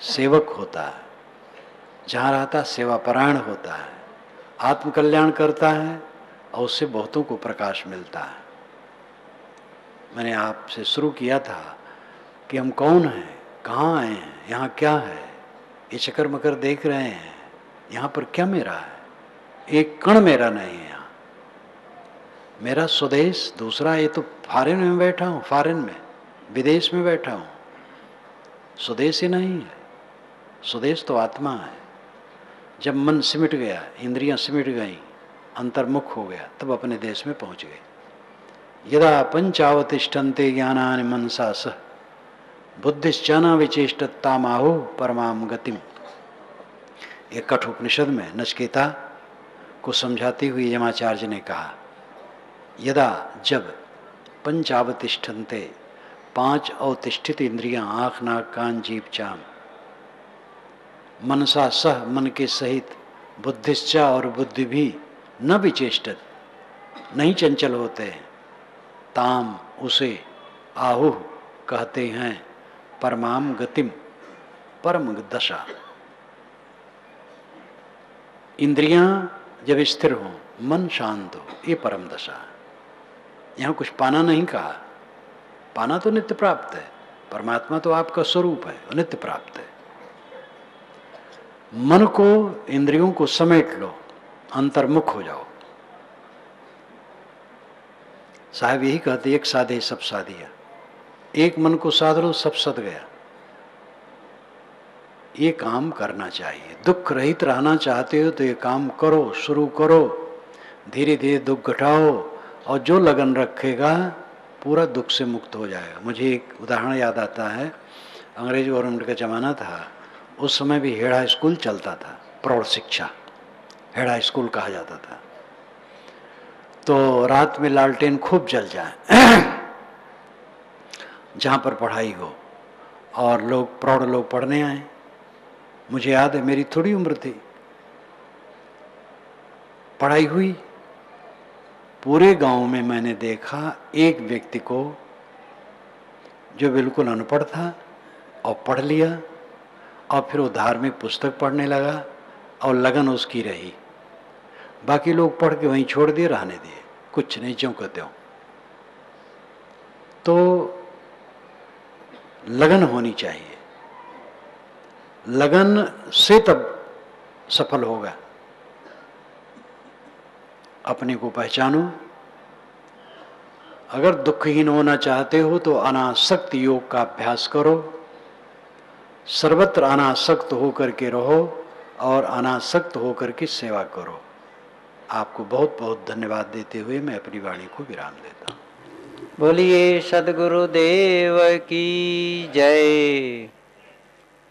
सेवक होता है। जहाँ रहता सेवापरायण होता है, आत्मकल्याण करता है और उससे बहुतों को प्रकाश मिलता है। मैंने आपसे शुरू किया था कि हम कौन हैं, कहाँ आए हैं, यहाँ क्या है, ये चक्कर मकर देख रहे हैं, यहाँ पर क्या मेरा है? एक कण मेरा नहीं है यहाँ। मेरा स्वदेश दूसरा, ये तो फॉरेन में बैठा हूँ, फॉरेन में, विदेश में बैठा हूँ। स्वदेश ही नहीं है, स्वदेश तो आत्मा है। जब मन सिमट गया, इंद्रियां सिमट गईं, अंतर्मुख हो गया, तब अपने देश में पहुंच गए। यदा पंचावतिष्ठन्ते ज्ञानानि मनसा सह बुद्धिश्चन विचेष्टतामाहु परमाम गतिम। एक कठोपनिषद में नचिकेता को समझाते हुए यमाचार्य ने कहा, यदा जब पंचावतिष्ठन्ते, 5 अवतिष्ठित इंद्रियां, आँख नाक कान जीभ चाम, मनसा सह, मन के सहित, बुद्धिश्चा और बुद्धि भी, न विचेष्टत, नहीं चंचल होते हैं, ताम उसे, आहुः कहते हैं, परमाम गतिम, परम दशा। इंद्रियां जब स्थिर हों, मन शांत हो, ये परम दशा है। यहाँ कुछ पाना नहीं कहा, पाना तो नित्य प्राप्त है, परमात्मा तो आपका स्वरूप है, नित्य प्राप्त है। मन को, इंद्रियों को समेट लो, अंतर्मुख हो जाओ। साहब यही कहते, एक साधे सब साधिया। एक मन को साध लो, सब सद गया। ये काम करना चाहिए। दुख रहित रहना चाहते हो तो ये काम करो, शुरू करो, धीरे धीरे दुख घटाओ, और जो लगन रखेगा पूरा दुख से मुक्त हो जाएगा। मुझे एक उदाहरण याद आता है, अंग्रेज गवर्नमेंट का जमाना था, उस समय भी हेड़ा स्कूल चलता था, प्रौढ़ शिक्षा हेड़ा स्कूल कहा जाता था। तो रात में लालटेन खूब जल जाए जहाँ पर पढ़ाई हो, और लोग, प्रौढ़ लोग पढ़ने आए। मुझे याद है, मेरी थोड़ी उम्र थी, पढ़ाई हुई। पूरे गांव में मैंने देखा एक व्यक्ति को जो बिल्कुल अनपढ़ था और पढ़ लिया, और फिर वो धार्मिक पुस्तक पढ़ने लगा और लगन उसकी रही। बाकी लोग पढ़ के वहीं छोड़ दिए, रहने दिए, कुछ नहीं, ज्यों का त्यों। तो लगन होनी चाहिए, लगन से तब सफल होगा। अपने को पहचानो। अगर दुखहीन होना चाहते हो तो अनासक्त योग का अभ्यास करो, सर्वत्र अनासक्त होकर के रहो और अनासक्त होकर के सेवा करो। आपको बहुत बहुत धन्यवाद देते हुए मैं अपनी वाणी को विराम देता हूँ। बोलिए सद्गुरुदेव की जय।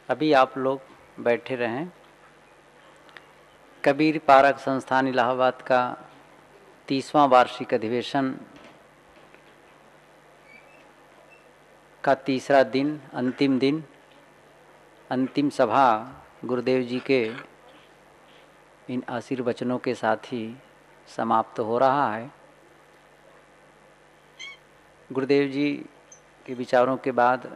अभी आप लोग बैठे रहें। कबीर पारक संस्थान इलाहाबाद का 30वां वार्षिक अधिवेशन का तीसरा दिन, अंतिम दिन, अंतिम सभा गुरुदेव जी के इन आशीर्वचनों के साथ ही समाप्त हो रहा है। गुरुदेव जी के विचारों के बाद